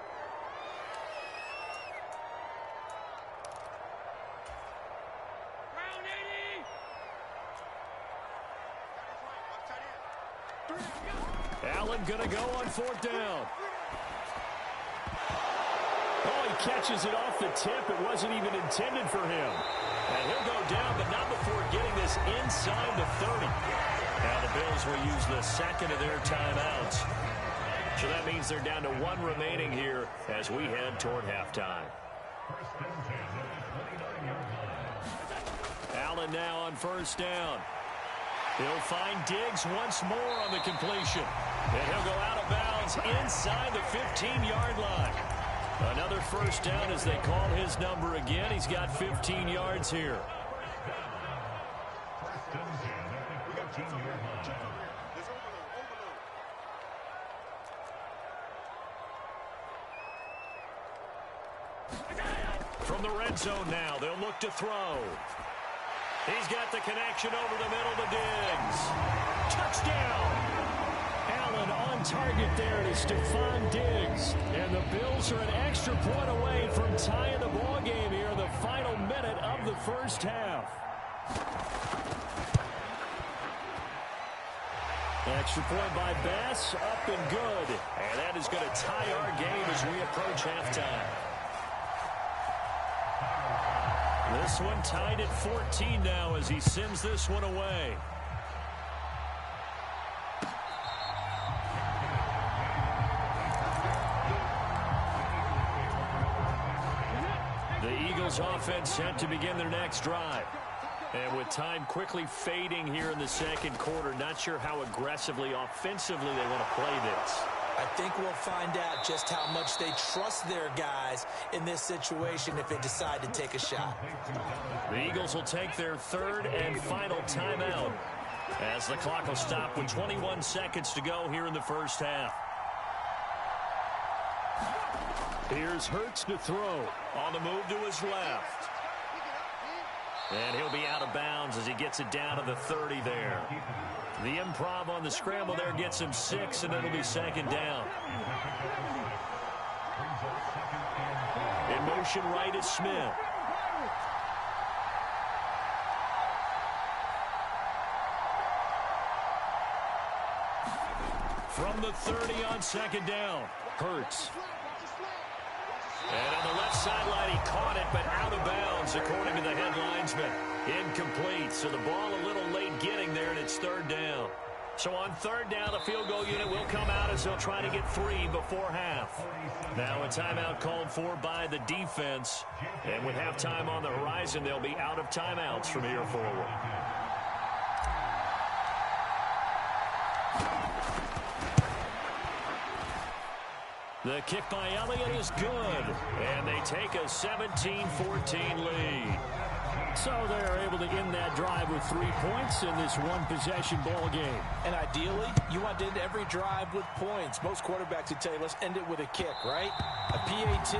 Allen going to go on 4th down. Oh, he catches it off the tip. It wasn't even intended for him. And he'll go down, but not before getting this inside the 30. Now the Bills will use the 2nd of their timeouts. So that means they're down to 1 remaining here as we head toward halftime. Allen now on first down. He'll find Diggs once more on the completion. And he'll go out of bounds inside the 15-yard line. Another first down as they call his number again. He's got 15 yards here. From the red zone now, they'll look to throw. He's got the connection over the middle to Diggs. Touchdown! Allen on target there to Stephon Diggs. And the Bills are an extra point away from tying the ball game here in the final minute of the first half. Extra point by Bass, up and good. And that is going to tie our game as we approach halftime. This one tied at 14 now as he sends this one away. The Eagles offense set to begin their next drive. And with time quickly fading here in the second quarter, not sure how aggressively, offensively they want to play this. I think we'll find out just how much they trust their guys in this situation if they decide to take a shot. The Eagles will take their third and final timeout as the clock will stop with 21 seconds to go here in the first half. Here's Hurts to throw. On the move to his left. And he'll be out of bounds as he gets it down to the 30 there. The improv on the scramble there gets him 6, and it'll be second down. In motion right is Smith. From the 30 on second down, Hurts. And on the left sideline, he caught it, but out of bounds, according to the head linesman. Incomplete, so the ball a little late getting there, and it's third down. So on third down, the field goal unit will come out as they'll try to get 3 before half. Now a timeout called for by the defense. And with halftime on the horizon, they'll be out of timeouts from here forward. The kick by Elliott is good, and they take a 17-14 lead. So they're able to end that drive with 3 points in this one-possession ball game. And ideally, you want to end every drive with points. Most quarterbacks would tell you, let's end it with a kick, right? A PAT,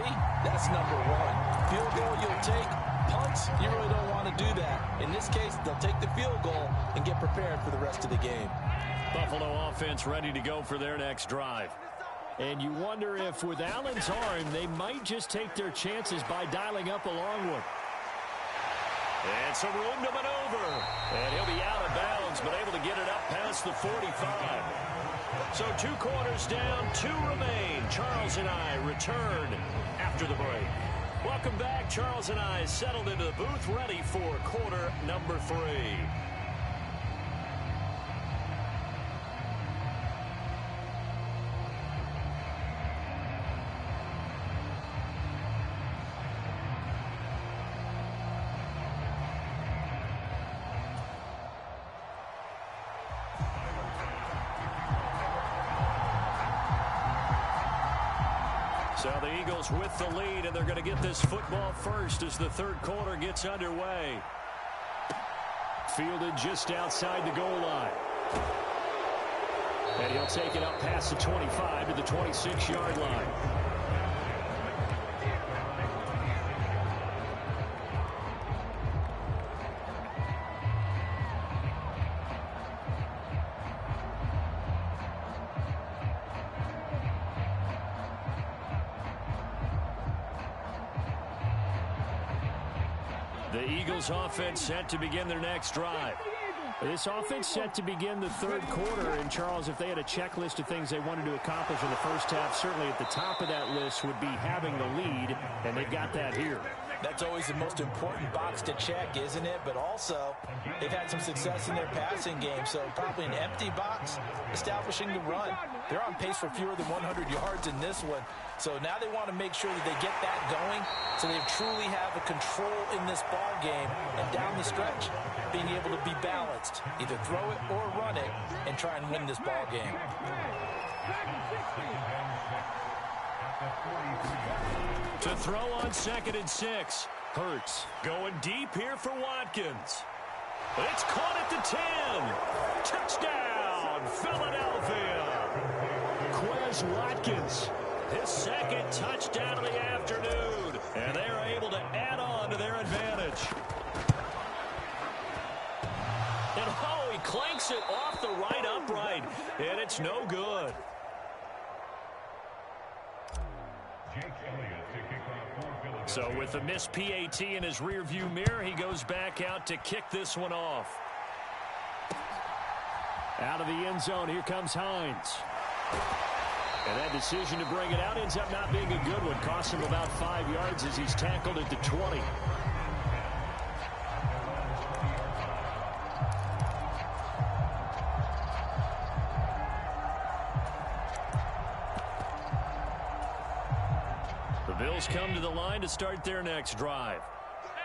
that's number 1. Field goal you'll take. Punts, you really don't want to do that. In this case, they'll take the field goal and get prepared for the rest of the game. Buffalo offense ready to go for their next drive. And you wonder if with Allen's arm, they might just take their chances by dialing up a long one. And some room to maneuver. And he'll be out of bounds, but able to get it up past the 45. So 2 quarters down, 2 remain. Charles and I return after the break. Welcome back. Charles and I settled into the booth, ready for quarter number 3. So the Eagles with the lead, and they're going to get this football first as the third quarter gets underway. Fielded just outside the goal line. And he'll take it up past the 25 to the 26-yard line. The Eagles offense set to begin their next drive. This offense set to begin the third quarter. And, Charles, if they had a checklist of things they wanted to accomplish in the first half, certainly at the top of that list would be having the lead, and they've got that here. That's always the most important box to check, isn't it? But also, they've had some success in their passing game, so probably an empty box establishing the run. They're on pace for fewer than 100 yards in this one, so now they want to make sure that they get that going so they truly have a control in this ball game and down the stretch, being able to be balanced, either throw it or run it, and try and win this ball game. To throw on 2nd and 6. Hurts going deep here for Watkins. It's caught at the 10. Touchdown, Philadelphia. Quez Watkins, his 2nd touchdown of the afternoon. And they're able to add on to their advantage. And oh, he clanks it off the right upright. And it's no good. So with the missed PAT in his rearview mirror, he goes back out to kick this one off. Out of the end zone, here comes Hines. And that decision to bring it out ends up not being a good one. Costs him about 5 yards as he's tackled at the 20. Bills come to the line to start their next drive.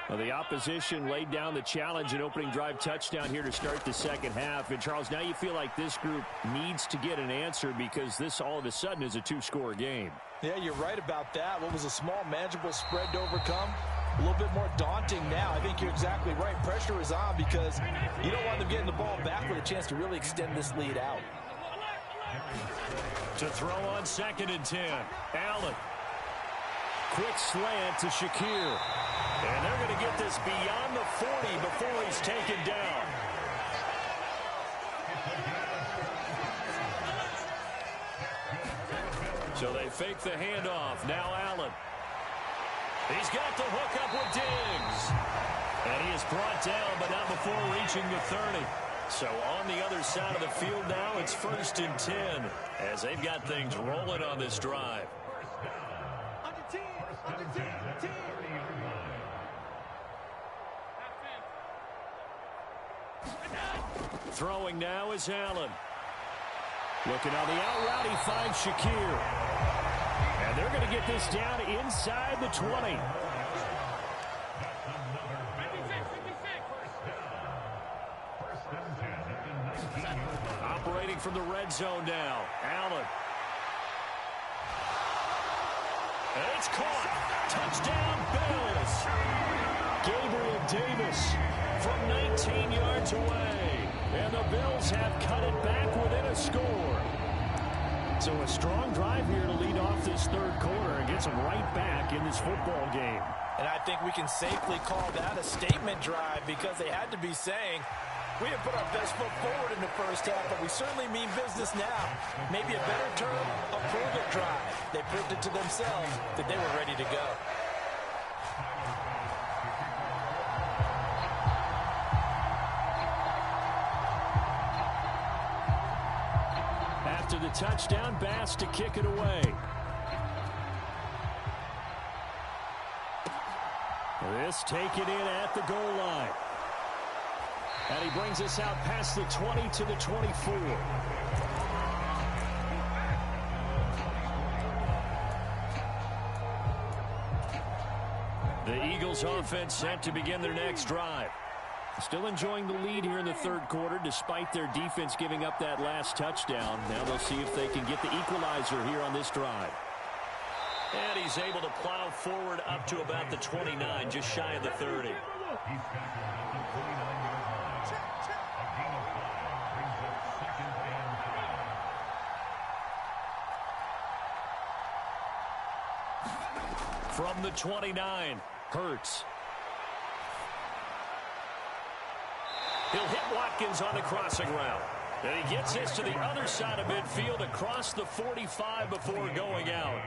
Well, the opposition laid down the challenge and opening drive touchdown here to start the second half. And, Charles, now you feel like this group needs to get an answer because this all of a sudden is a two-score game. Yeah, you're right about that. What was a small, manageable spread to overcome, a little bit more daunting now. I think you're exactly right. Pressure is on because you don't want them getting the ball back with a chance to really extend this lead out. To throw on 2nd and 10. Allen. Quick slant to Shakir. And they're going to get this beyond the 40 before he's taken down. So they fake the handoff. Now Allen. He's got the hook up with Diggs. And he is brought down, but not before reaching the 30. So on the other side of the field now, it's 1st and 10 as they've got things rolling on this drive. Throwing now is Allen. Looking on the out route, he finds Shakir. And they're going to get this down inside the 20. Operating from the red zone now. Allen. And it's caught. Touchdown, Bills. Gabriel Davis from 19 yards away. And the Bills have cut it back within a score. So a strong drive here to lead off this third quarter and gets them right back in this football game. And I think we can safely call that a statement drive because they had to be saying, we have put our best foot forward in the first half, but we certainly mean business now. Maybe a better term, a prove-it drive. They proved it to themselves that they were ready to go. After the touchdown, Bass to kick it away. This taken in at the goal line. And he brings us out past the 20 to the 24. The Eagles offense set to begin their next drive. Still enjoying the lead here in the third quarter despite their defense giving up that last touchdown. Now they'll see if they can get the equalizer here on this drive. And he's able to plow forward up to about the 29, just shy of the 30. From the 29, Hurts. He'll hit Watkins on the crossing route. And he gets this to the other side of midfield across the 45 before going out.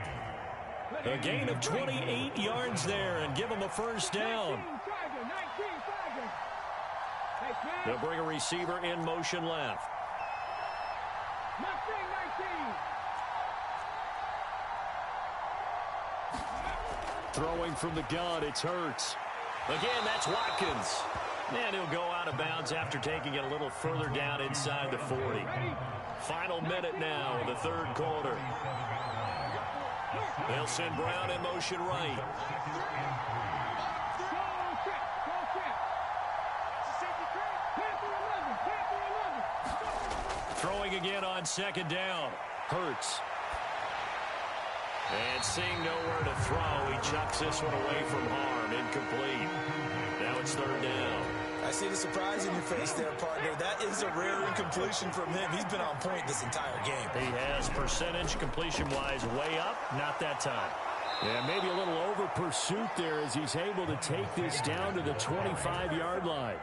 A gain of 28 yards there and give him a first down. They'll bring a receiver in motion left. Throwing from the gun, it's Hurts. Again, that's Watkins. And he'll go out of bounds after taking it a little further down inside the 40. Final minute now of the third quarter. They'll send Brown in motion right. Throwing again on second down. Hurts. And seeing nowhere to throw, he chucks this one away from harm. Incomplete. Now it's third down. I see the surprise in your face there, partner. That is a rare incompletion from him. He's been on point this entire game. He has percentage completion-wise way up. Not that time. Yeah, maybe a little over pursuit there as he's able to take this down to the 25-yard line.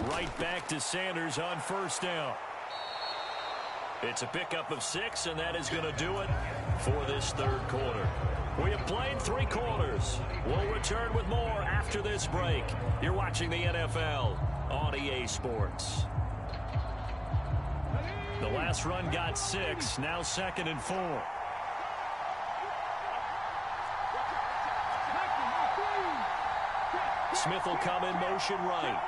Right back to Sanders on first down. It's a pickup of 6, and that is going to do it for this third quarter. We have played 3 quarters. We'll return with more after this break. You're watching the NFL on EA Sports. The last run got 6, now 2nd and 4. Smith will come in motion right.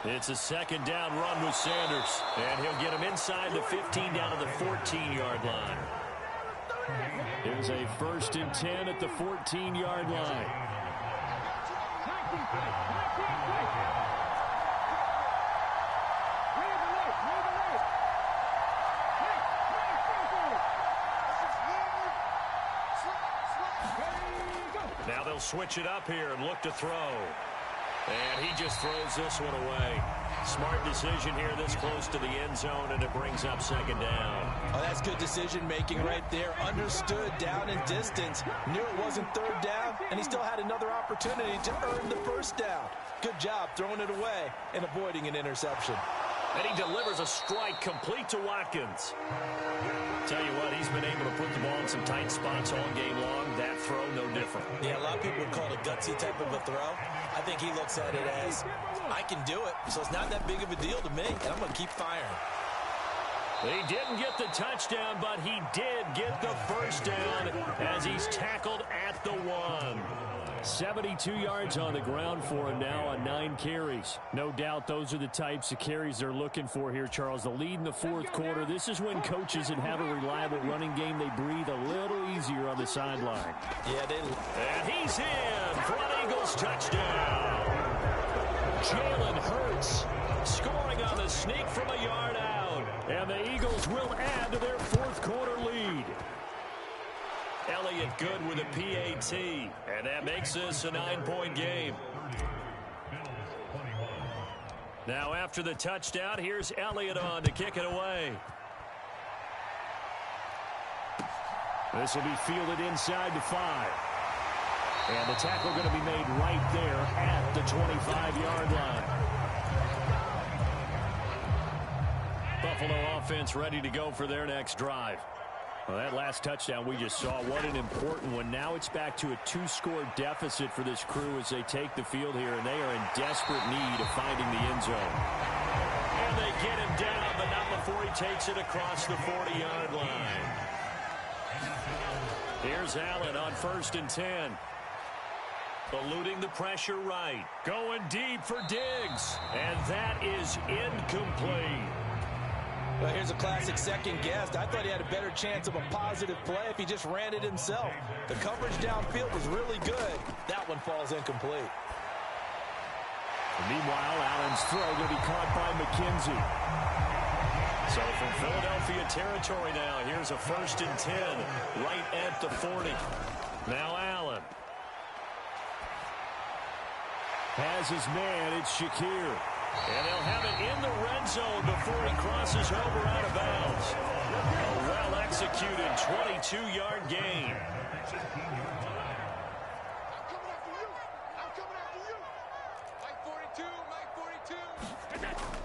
It's a second down run with Sanders. And he'll get him inside the 15 down to the 14-yard line. It was a 1st and 10 at the 14-yard line. Now they'll switch it up here and look to throw. And he just throws this one away. Smart decision here this close to the end zone, and it brings up second down. Oh, that's good decision-making right there. Understood down and distance. Knew it wasn't third down, and he still had another opportunity to earn the first down. Good job throwing it away and avoiding an interception. And he delivers a strike complete to Watkins. Tell you what, he's been able to put the ball in some tight spots all game long. That throw, no different. Yeah, a lot of people would call it a gutsy type of a throw. I think he looks at it as, I can do it, so it's not that big of a deal to me, and I'm going to keep firing. He didn't get the touchdown, but he did get the first down as he's tackled at the 1. 72 yards on the ground for him now on 9 carries. No doubt those are the types of carries they're looking for here, Charles. The lead in the fourth quarter. This is when coaches that have a reliable running game, they breathe a little easier on the sideline. Yeah, they... And he's in for an Eagles touchdown. Jalen Hurts scoring on the sneak from a yard out. And the Eagles will add to their fourth quarter lead. Elliott good with a PAT, and that makes this a 9-point game. Now after the touchdown, here's Elliott on to kick it away. This will be fielded inside the 5. And the tackle going to be made right there at the 25-yard line. Buffalo offense ready to go for their next drive. Well, that last touchdown we just saw, what an important one. Now it's back to a 2-score deficit for this crew as they take the field here, and they are in desperate need of finding the end zone. And they get him down, but not before he takes it across the 40-yard line. Here's Allen on 1st and 10. Eluding the pressure right. Going deep for Diggs. And that is incomplete. Well, here's a classic second guess. I thought he had a better chance of a positive play if he just ran it himself. The coverage downfield was really good. That one falls incomplete. And meanwhile, Allen's throw going to be caught by McKenzie. So from Philadelphia territory now, here's a 1st and 10 right at the 40. Now Allen. Has his man, it's Shakir. And they'll have it in the red zone before he crosses over out of bounds. A well-executed 22-yard gain.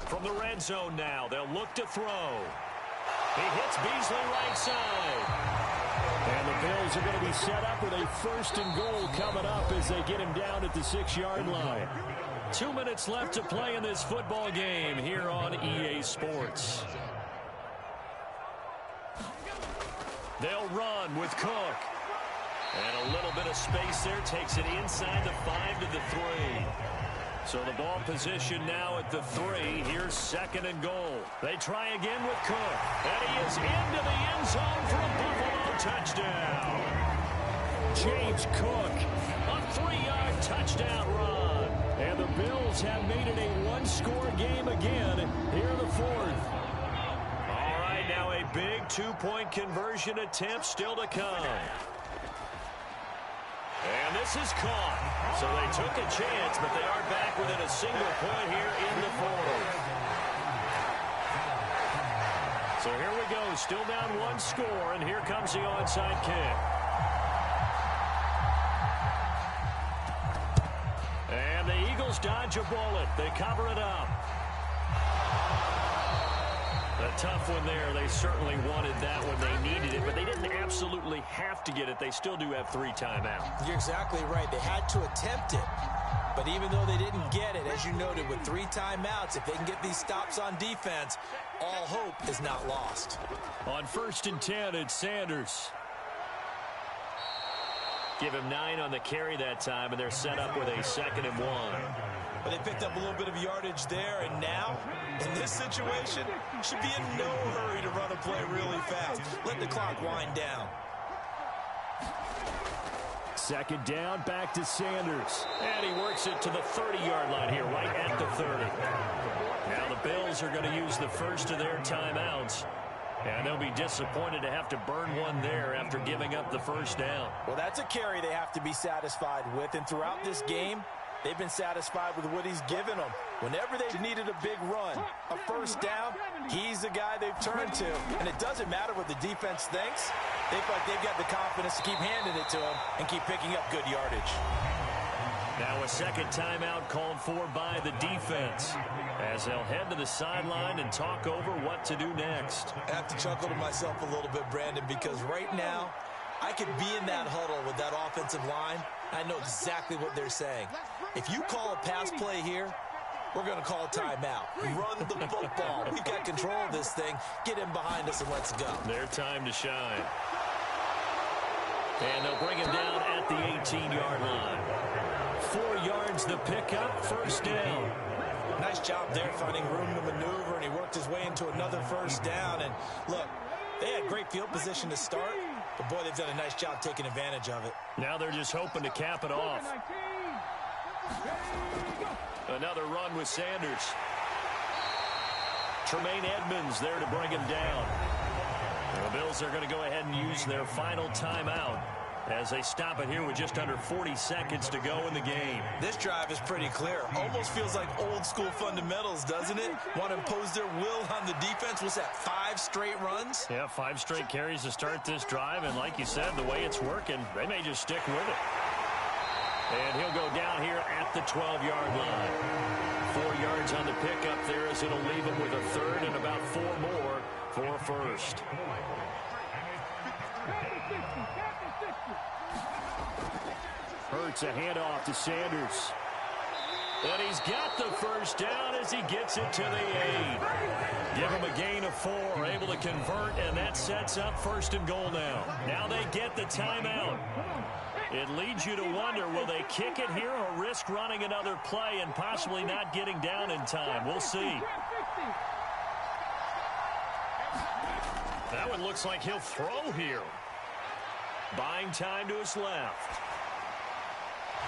From the red zone now, they'll look to throw. He hits Beasley right side. And the Bills are going to be set up with a 1st and goal coming up as they get him down at the 6-yard line. 2 minutes left to play in this football game here on EA Sports. They'll run with Cook. And a little bit of space there takes it inside the 5 to the 3. So the ball position now at the 3. Here's 2nd and goal. They try again with Cook. And he is into the end zone for a Buffalo touchdown. James Cook, A 3-yard touchdown run. and the Bills have made it a 1-score game again here in the 4th. All right, now a big 2-point conversion attempt still to come. And this is caught. So they took a chance, but they are back within a single point here in the 4th. So here we go, still down 1 score, and here comes the onside kick. And the Eagles dodge a bullet. They cover it up. A tough one there. They certainly wanted that when they needed it, but they didn't absolutely have to get it. They still do have 3 timeouts. You're exactly right. They had to attempt it. But even though they didn't get it, as you noted, with 3 timeouts, if they can get these stops on defense, all hope is not lost. On 1st and 10, it's Sanders. Give him 9 on the carry that time, and they're set up with a 2nd and 1. But they picked up a little bit of yardage there, and now, in this situation, should be in no hurry to run a play really fast. Let the clock wind down. 2nd down, back to Sanders. And he works it to the 30-yard line here, right at the 30. Now the Bills are going to use the first of their timeouts. And they'll be disappointed to have to burn one there after giving up the 1st down. Well, that's a carry they have to be satisfied with. And throughout this game, they've been satisfied with what he's given them. Whenever they've needed a big run, a 1st down, he's the guy they've turned to. And it doesn't matter what the defense thinks. They feel like they've got the confidence to keep handing it to him and keep picking up good yardage. Now a 2nd timeout called for by the defense as they'll head to the sideline and talk over what to do next. I have to chuckle to myself a little bit, Brandon, because right now I could be in that huddle with that offensive line. I know exactly what they're saying. If you call a pass play here, we're going to call a timeout. Run the football. We've got control of this thing. Get in behind us and let's go. Their time to shine. And they'll bring him down at the 18-yard line. 4 yards the pickup, 1st down. Nice job there finding room to maneuver, and he worked his way into another 1st down. And look, they had great field position to start, but boy, they've done a nice job taking advantage of it. Now they're just hoping to cap it off. Another run with Sanders. Tremaine Edmonds there to bring him down. The Bills are going to go ahead and use their final timeout as they stop it here with just under 40 seconds to go in the game. This drive is pretty clear. Almost feels like old school fundamentals, doesn't it? Want to impose their will on the defense. What's that, 5 straight runs? Yeah, 5 straight carries to start this drive, and like you said, the way it's working, they may just stick with it. And he'll go down here at the 12-yard line. 4 yards on the pickup there as it'll leave him with a 3rd and about 4 more for a 1st. Hurts a handoff to Sanders. And he's got the 1st down as he gets it to the 8. Give him a gain of 4, able to convert, and that sets up 1st and goal now. Now they get the timeout. It leads you to wonder, will they kick it here or risk running another play and possibly not getting down in time? We'll see. That one looks like he'll throw here. Buying time to his left.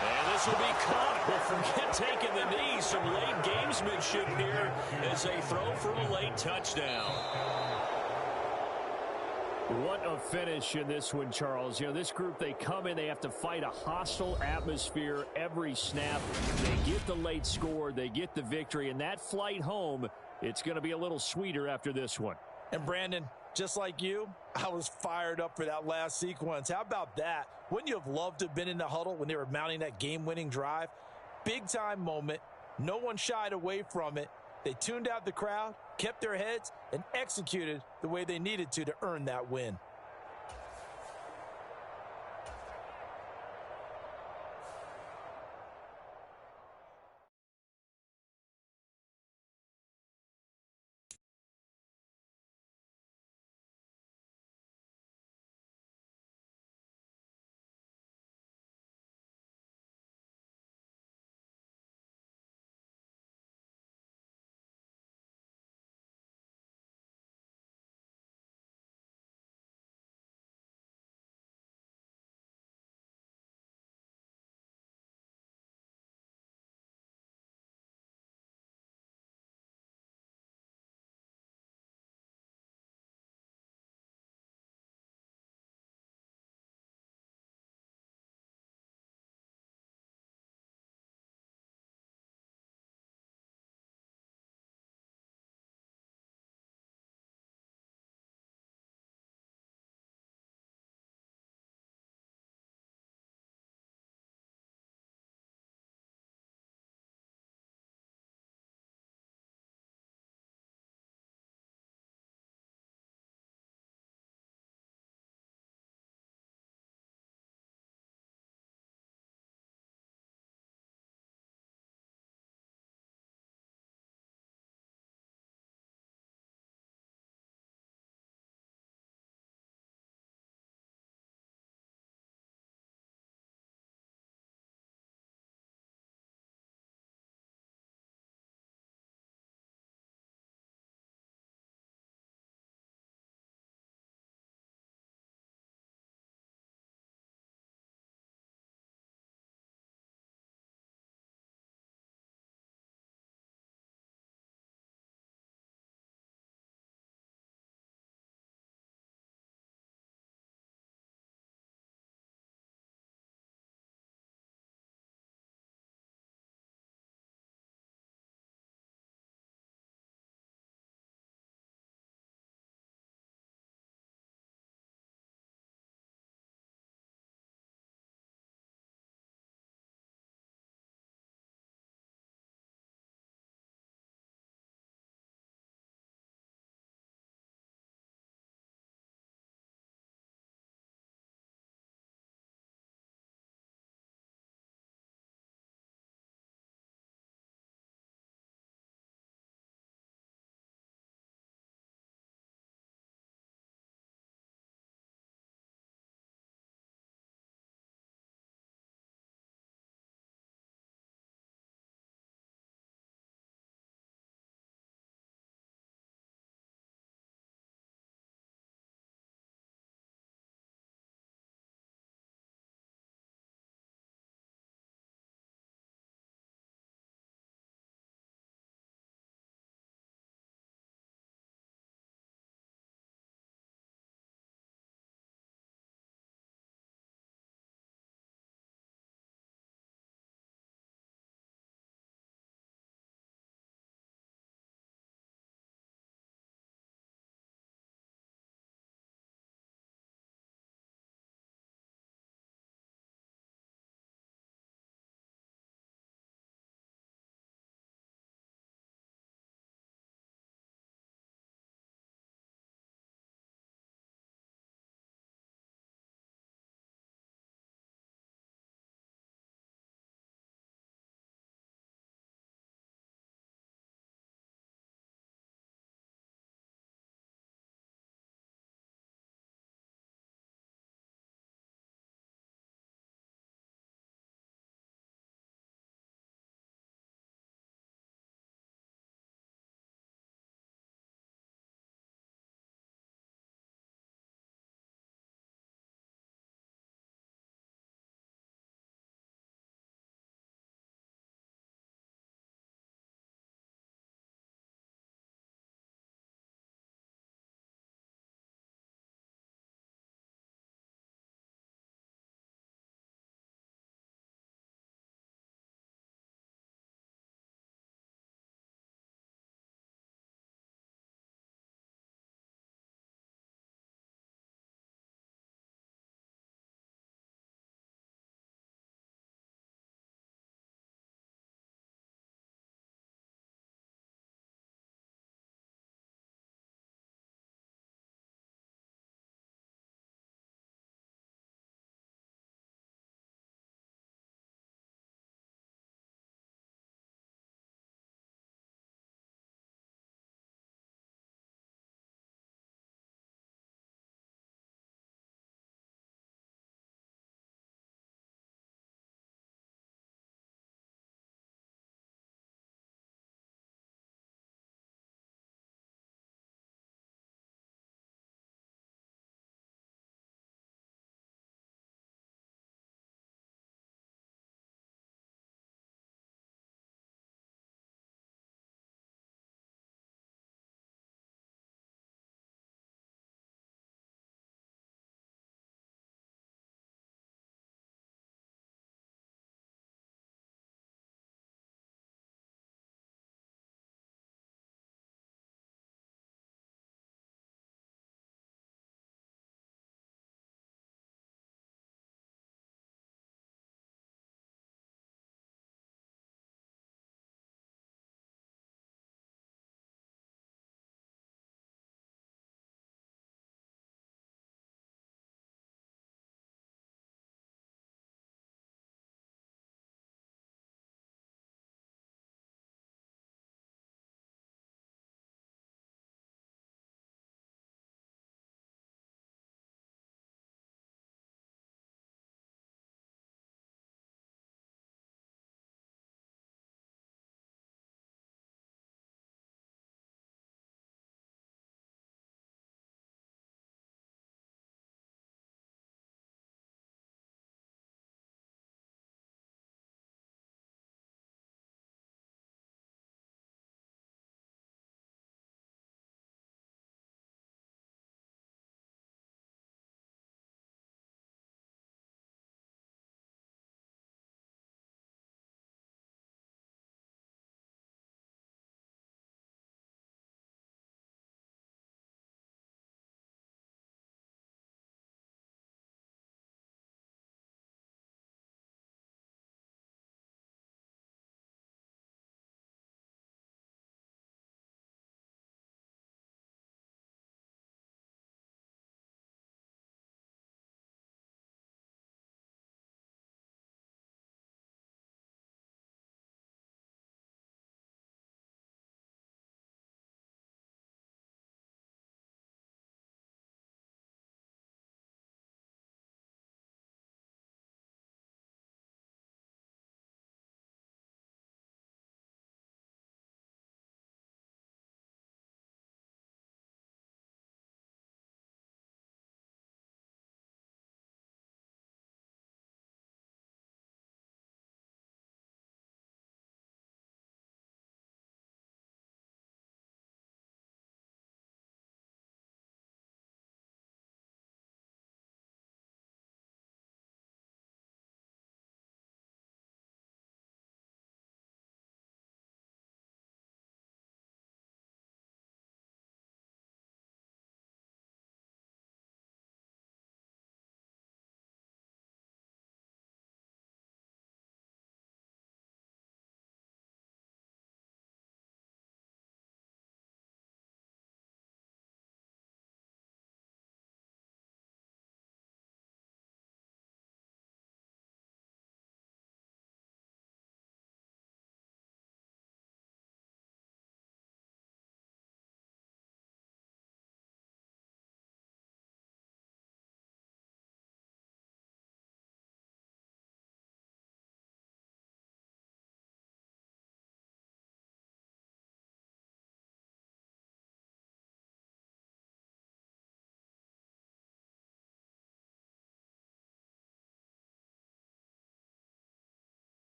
And this will be caught, but forget taking the knee. Some late gamesmanship here as they throw for a late touchdown. What a finish in this one, Charles. You know, this group, they come in, they have to fight a hostile atmosphere every snap. They get the late score, they get the victory, and that flight home, it's going to be a little sweeter after this one. And Brandon, just like you, I was fired up for that last sequence. How about that? Wouldn't you have loved to have been in the huddle when they were mounting that game-winning drive? Big-time moment. No one shied away from it. They tuned out the crowd, kept their heads, and executed the way they needed to earn that win.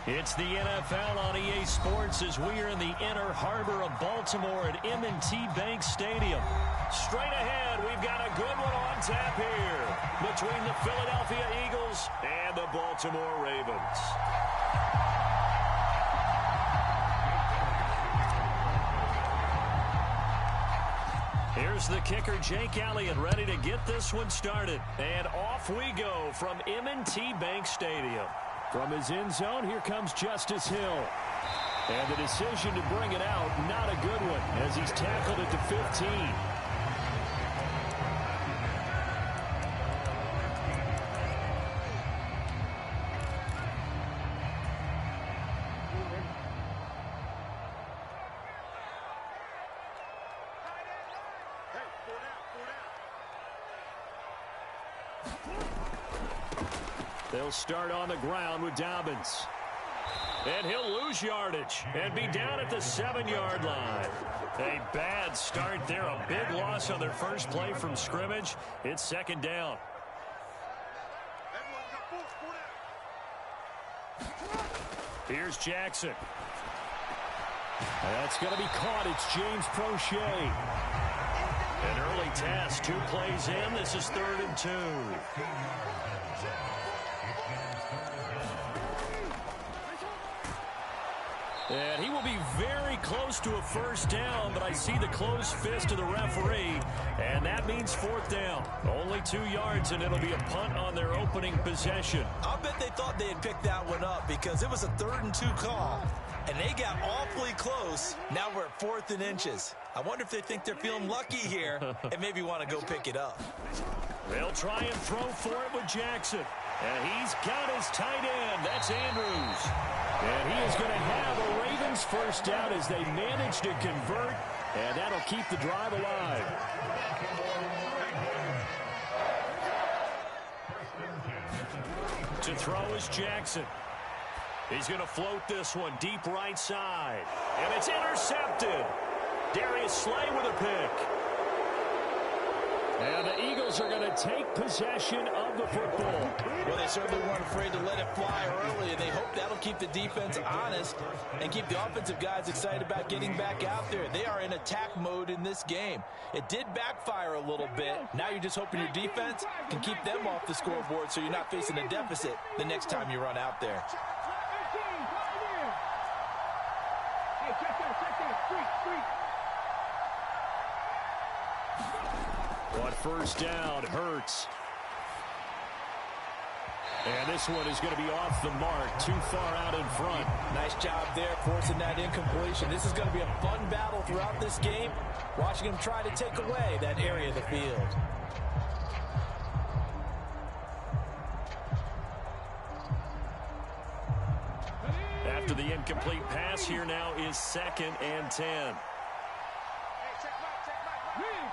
It's the NFL on EA Sports as we are in the inner harbor of Baltimore at M&T Bank Stadium. Straight ahead, we've got a good one on tap here between the Philadelphia Eagles and the Baltimore Ravens. Here's the kicker, Jake Elliott, ready to get this one started. And off we go from M&T Bank Stadium. From his end zone, here comes Justice Hill. And the decision to bring it out, not a good one, as he's tackled it to 15. They'll start on the ground with Dobbins. And he'll lose yardage and be down at the 7-yard line. A bad start there. A big loss on their first play from scrimmage. It's second down. Here's Jackson. That's going to be caught. It's James Prochet. An early task. 2 plays in. This is 3rd and 2. And he will be very close to a first down, but I see the closed fist of the referee, and that means 4th down. Only 2 yards, and it'll be a punt on their opening possession. I'll bet they thought they had picked that one up because it was a 3rd and 2 call, and they got awfully close. Now we're at 4th and inches. I wonder if they think they're feeling lucky here and maybe want to go pick it up. They'll try and throw for it with Jackson. And he's got his tight end. That's Andrews. And he is going to have a Ravens first down as they manage to convert, and that'll keep the drive alive. To throw is Jackson. He's going to float this one deep right side. And it's intercepted. Darius Slay with a pick. And the Eagles are going to take possession of the football. Well, they certainly weren't afraid to let it fly early, and they hope that'll keep the defense honest and keep the offensive guys excited about getting back out there. They are in attack mode in this game. It did backfire a little bit. Now you're just hoping your defense can keep them off the scoreboard so you're not facing a deficit the next time you run out there. Hey, check that, street. On first down, Hurts. And this one is going to be off the mark, too far out in front. Nice job there, forcing that incompletion. This is going to be a fun battle throughout this game, watching them try to take away that area of the field. After the incomplete pass, here now is 2nd and 10.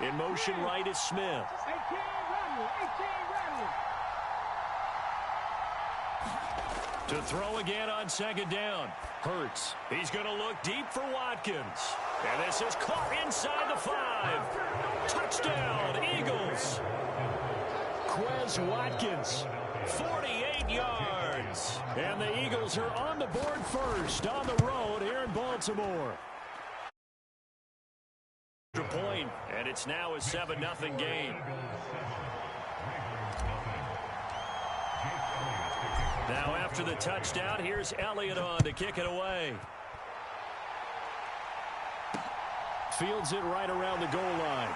In motion right is Smith. To throw again on 2nd down. Hurts. He's going to look deep for Watkins. And this is caught inside the 5. Touchdown, Eagles. Quez Watkins. 48 yards. And the Eagles are on the board first on the road here in Baltimore. Point, and it's now a 7-0 game. Now after the touchdown, here's Elliott on to kick it away. Fields it right around the goal line.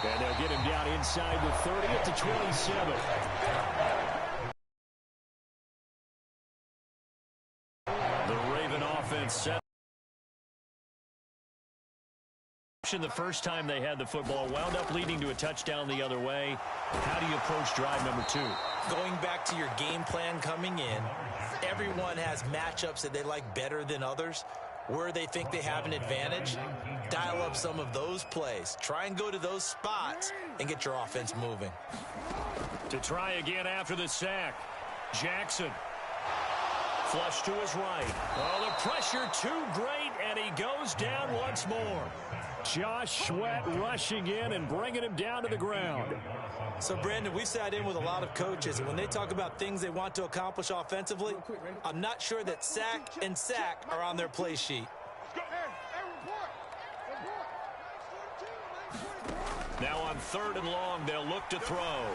And they'll get him down inside the 30 at the 27. The Raven offense set. The first time they had the football, wound up leading to a touchdown the other way. How do you approach drive number 2? Going back to your game plan coming in, everyone has matchups that they like better than others. Where they think they have an advantage, dial up some of those plays. Try and go to those spots and get your offense moving. To try again after the sack, Jackson. Flush to his right. Oh, the pressure too great, and he goes down once more. Josh Sweat rushing in and bringing him down to the ground. So, Brandon, we've sat in with a lot of coaches, and when they talk about things they want to accomplish offensively, I'm not sure that sack and sack are on their play sheet. Now on 3rd and long, they'll look to throw.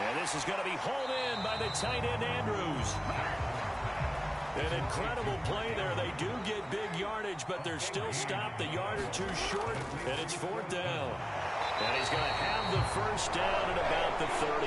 And this is going to be hauled in by the tight end, Andrews. An incredible play there. They do get big yardage, but they're still stopped a yard or two short, and it's 4th down. And he's going to have the first down at about the 38.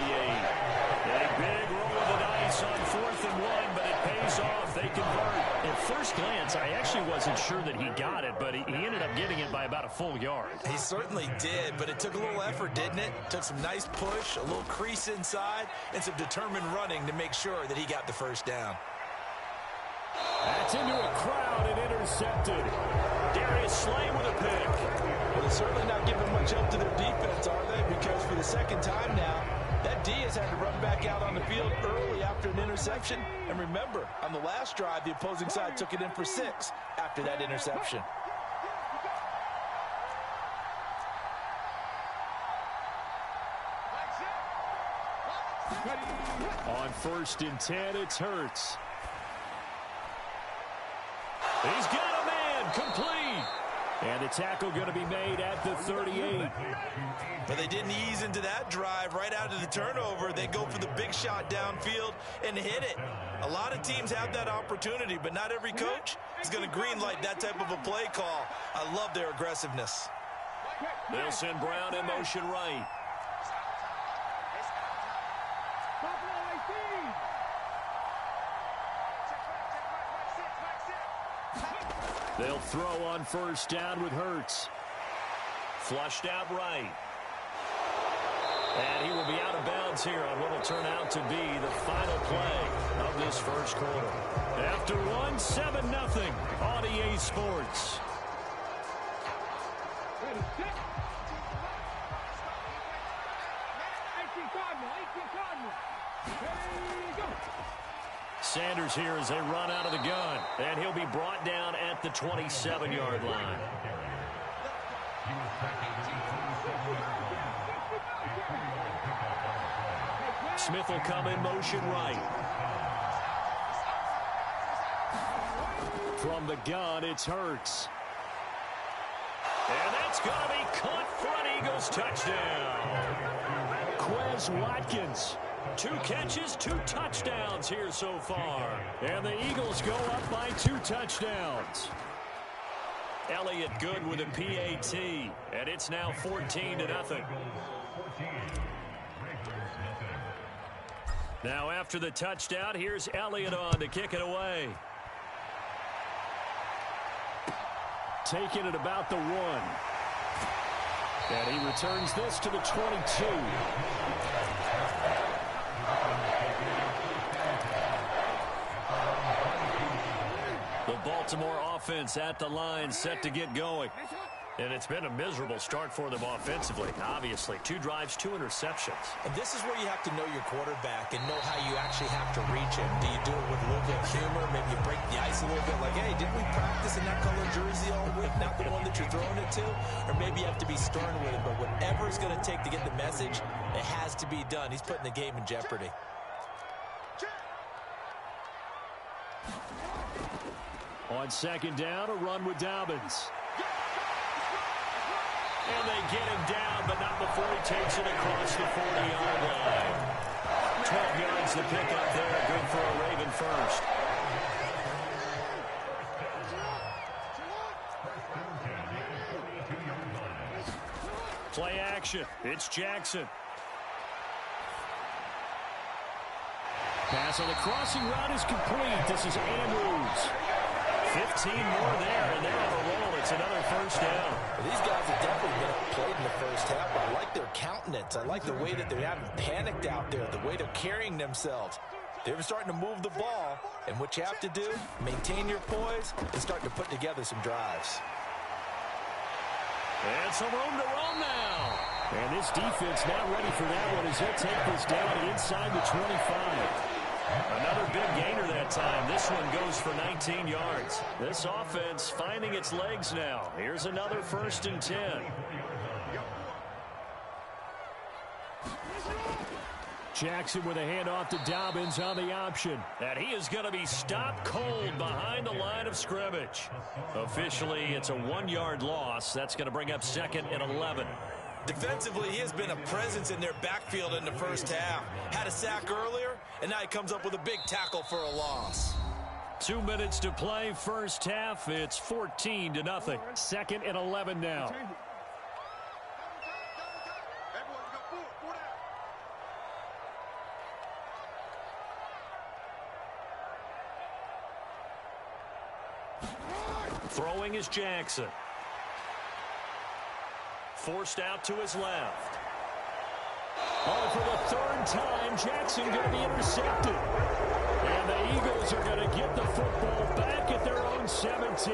A big roll of the dice on 4th and 1, but it pays off. They convert. At first glance, I actually wasn't sure that he got it, but he ended up getting it by about a full yard. He certainly did, but it took a little effort, didn't it? Took some nice push, a little crease inside, and some determined running to make sure that he got the first down. That's into a crowd and intercepted. Darius Slay with a pick. Well, they're certainly not giving much help to their defense, are they? Because for the second time now, that D has had to run back out on the field early after an interception. And remember, on the last drive, the opposing side took it in for 6 after that interception. On 1st and 10, it's Hurts. He's got a man, complete. And a tackle going to be made at the 38. But they didn't ease into that drive right out of the turnover. They go for the big shot downfield and hit it. A lot of teams have that opportunity, but not every coach is going to greenlight that type of a play call. I love their aggressiveness. They'll send Brown in motion right. They'll throw on 1st down with Hurts. Flushed out right. And he will be out of bounds here on what will turn out to be the final play of this first quarter. After one, 7-0 on EA Sports. Sanders here as they run out of the gun. And he'll be brought down at the 27-yard line. Smith will come in motion right. From the gun, it's Hurts. And that's going to be caught for an Eagles touchdown. Quez Watkins. 2 catches, 2 touchdowns here so far. And the Eagles go up by 2 touchdowns. Elliott good with a PAT. And it's now 14-0. Now after the touchdown, here's Elliott on to kick it away. Taking it about the 1. And he returns this to the 22. The Baltimore offense at the line, set to get going. And it's been a miserable start for them offensively, obviously. 2 drives, 2 interceptions. And this is where you have to know your quarterback and know how you actually have to reach him. Do you do it with a little bit of humor? Maybe you break the ice a little bit, like, hey, didn't we practice in that color jersey all week, not the one that you're throwing it to? Or maybe you have to be stern with him. But whatever it's going to take to get the message, it has to be done. He's putting the game in jeopardy. On 2nd down, a run with Dobbins. And they get him down, but not before he takes it across the 40-yard line. 12 yards to pick up there. Good for a Raven first. Play action. It's Jackson. Pass on the crossing route is complete. This is Andrews. 15 more there, and they're on a roll. It's another first down. Well, these guys have definitely been outplayed in the first half, but I like their countenance. I like the way that they haven't panicked out there, the way they're carrying themselves. They're starting to move the ball, and what you have to do, maintain your poise and start to put together some drives. And some room to run now. And this defense now ready for that one as he'll take this down inside the 25. Another big gainer that time. This one goes for 19 yards. This offense finding its legs now. Here's another 1st and 10. Jackson with a handoff to Dobbins on the option. And he is going to be stopped cold behind the line of scrimmage. Officially, it's a 1-yard loss. That's going to bring up 2nd and 11. Defensively, he has been a presence in their backfield in the first half. Had a sack earlier, and now he comes up with a big tackle for a loss. 2 minutes to play, first half. It's 14-0. 2nd and 11 now. Throwing is Jackson. Forced out to his left. Oh, for the 3rd time, Jackson going to be intercepted. And the Eagles are going to get the football back at their own 17.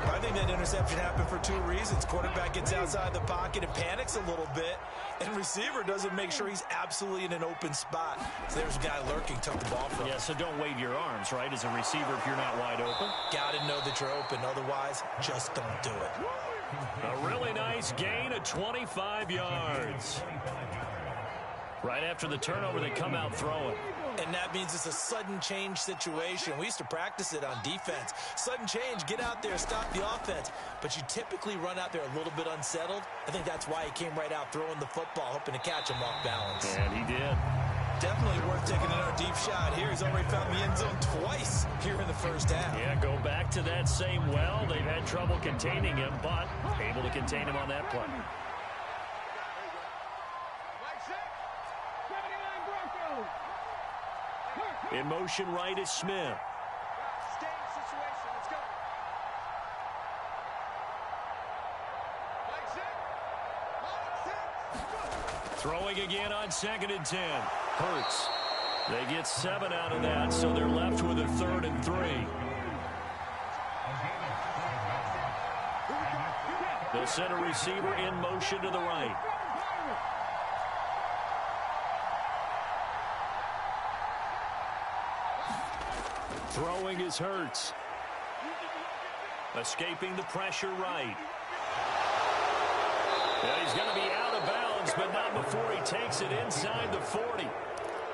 I think that interception happened for 2 reasons. Quarterback gets outside the pocket and panics a little bit, and receiver doesn't make sure he's absolutely in an open spot. So there's a guy lurking, took the ball from him. Yeah, so don't wave your arms, right, as a receiver if you're not wide open. Got to know that you're open. Otherwise, just don't do it. A really nice gain of 25 yards. Right after the turnover, they come out throwing. And that means it's a sudden change situation. We used to practice it on defense. Sudden change, get out there, stop the offense. But you typically run out there a little bit unsettled. I think that's why he came right out throwing the football, hoping to catch him off balance. And he did. Definitely worth taking another deep shot here. He's already found the end zone twice here in the first half. Yeah, go back to that same well. They've had trouble containing him, but able to contain him on that play. In motion right is Smith. Throwing again on 2nd and 10. Hurts. They get 7 out of that, so they're left with a 3rd and 3. The center receiver in motion to the right. Throwing is Hurts. Escaping the pressure right. Yeah, he's going to be out of bounds, but not before he takes it inside the 40.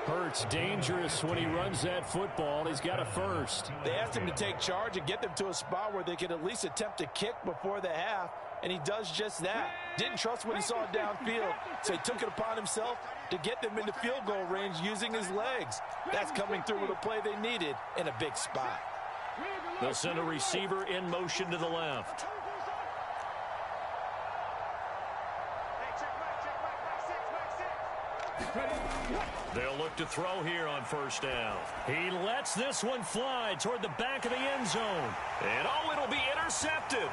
Hurts dangerous when he runs that football. He's got a 1st. They asked him to take charge and get them to a spot where they could at least attempt to kick before the half, and he does just that. Didn't trust what he saw downfield, so he took it upon himself to get them into field goal range using his legs. That's coming through with a play they needed in a big spot. They'll send a receiver in motion to the left. They'll look to throw here on 1st down. He lets this one fly toward the back of the end zone. And it'll be intercepted.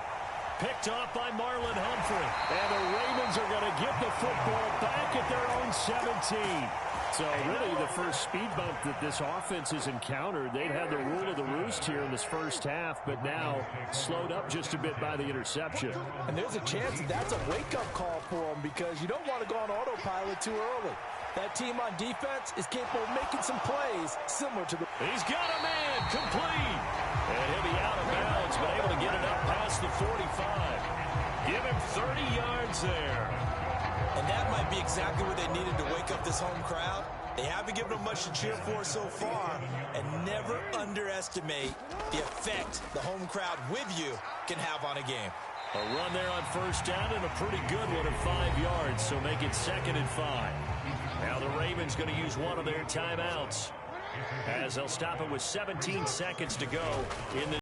Picked off by Marlon Humphrey. And the Ravens are going to get the football back at their own 17. So really the first speed bump that this offense has encountered. They've had the rule of the roost here in this first half, but now slowed up just a bit by the interception. And there's a chance that's a wake-up call for them because you don't want to go on autopilot too early. That team on defense is capable of making some plays similar to the... He's got a man complete. And he'll be out of bounds, but able to get it up past the 45. Give him 30 yards there. And that might be exactly what they needed to wake up this home crowd. They haven't given them much to cheer for so far. And never underestimate the effect the home crowd with you can have on a game. A run there on 1st down and a pretty good one of 5 yards, so make it 2nd and 5. Now the Ravens going to use one of their timeouts as they'll stop it with 17 seconds to go in the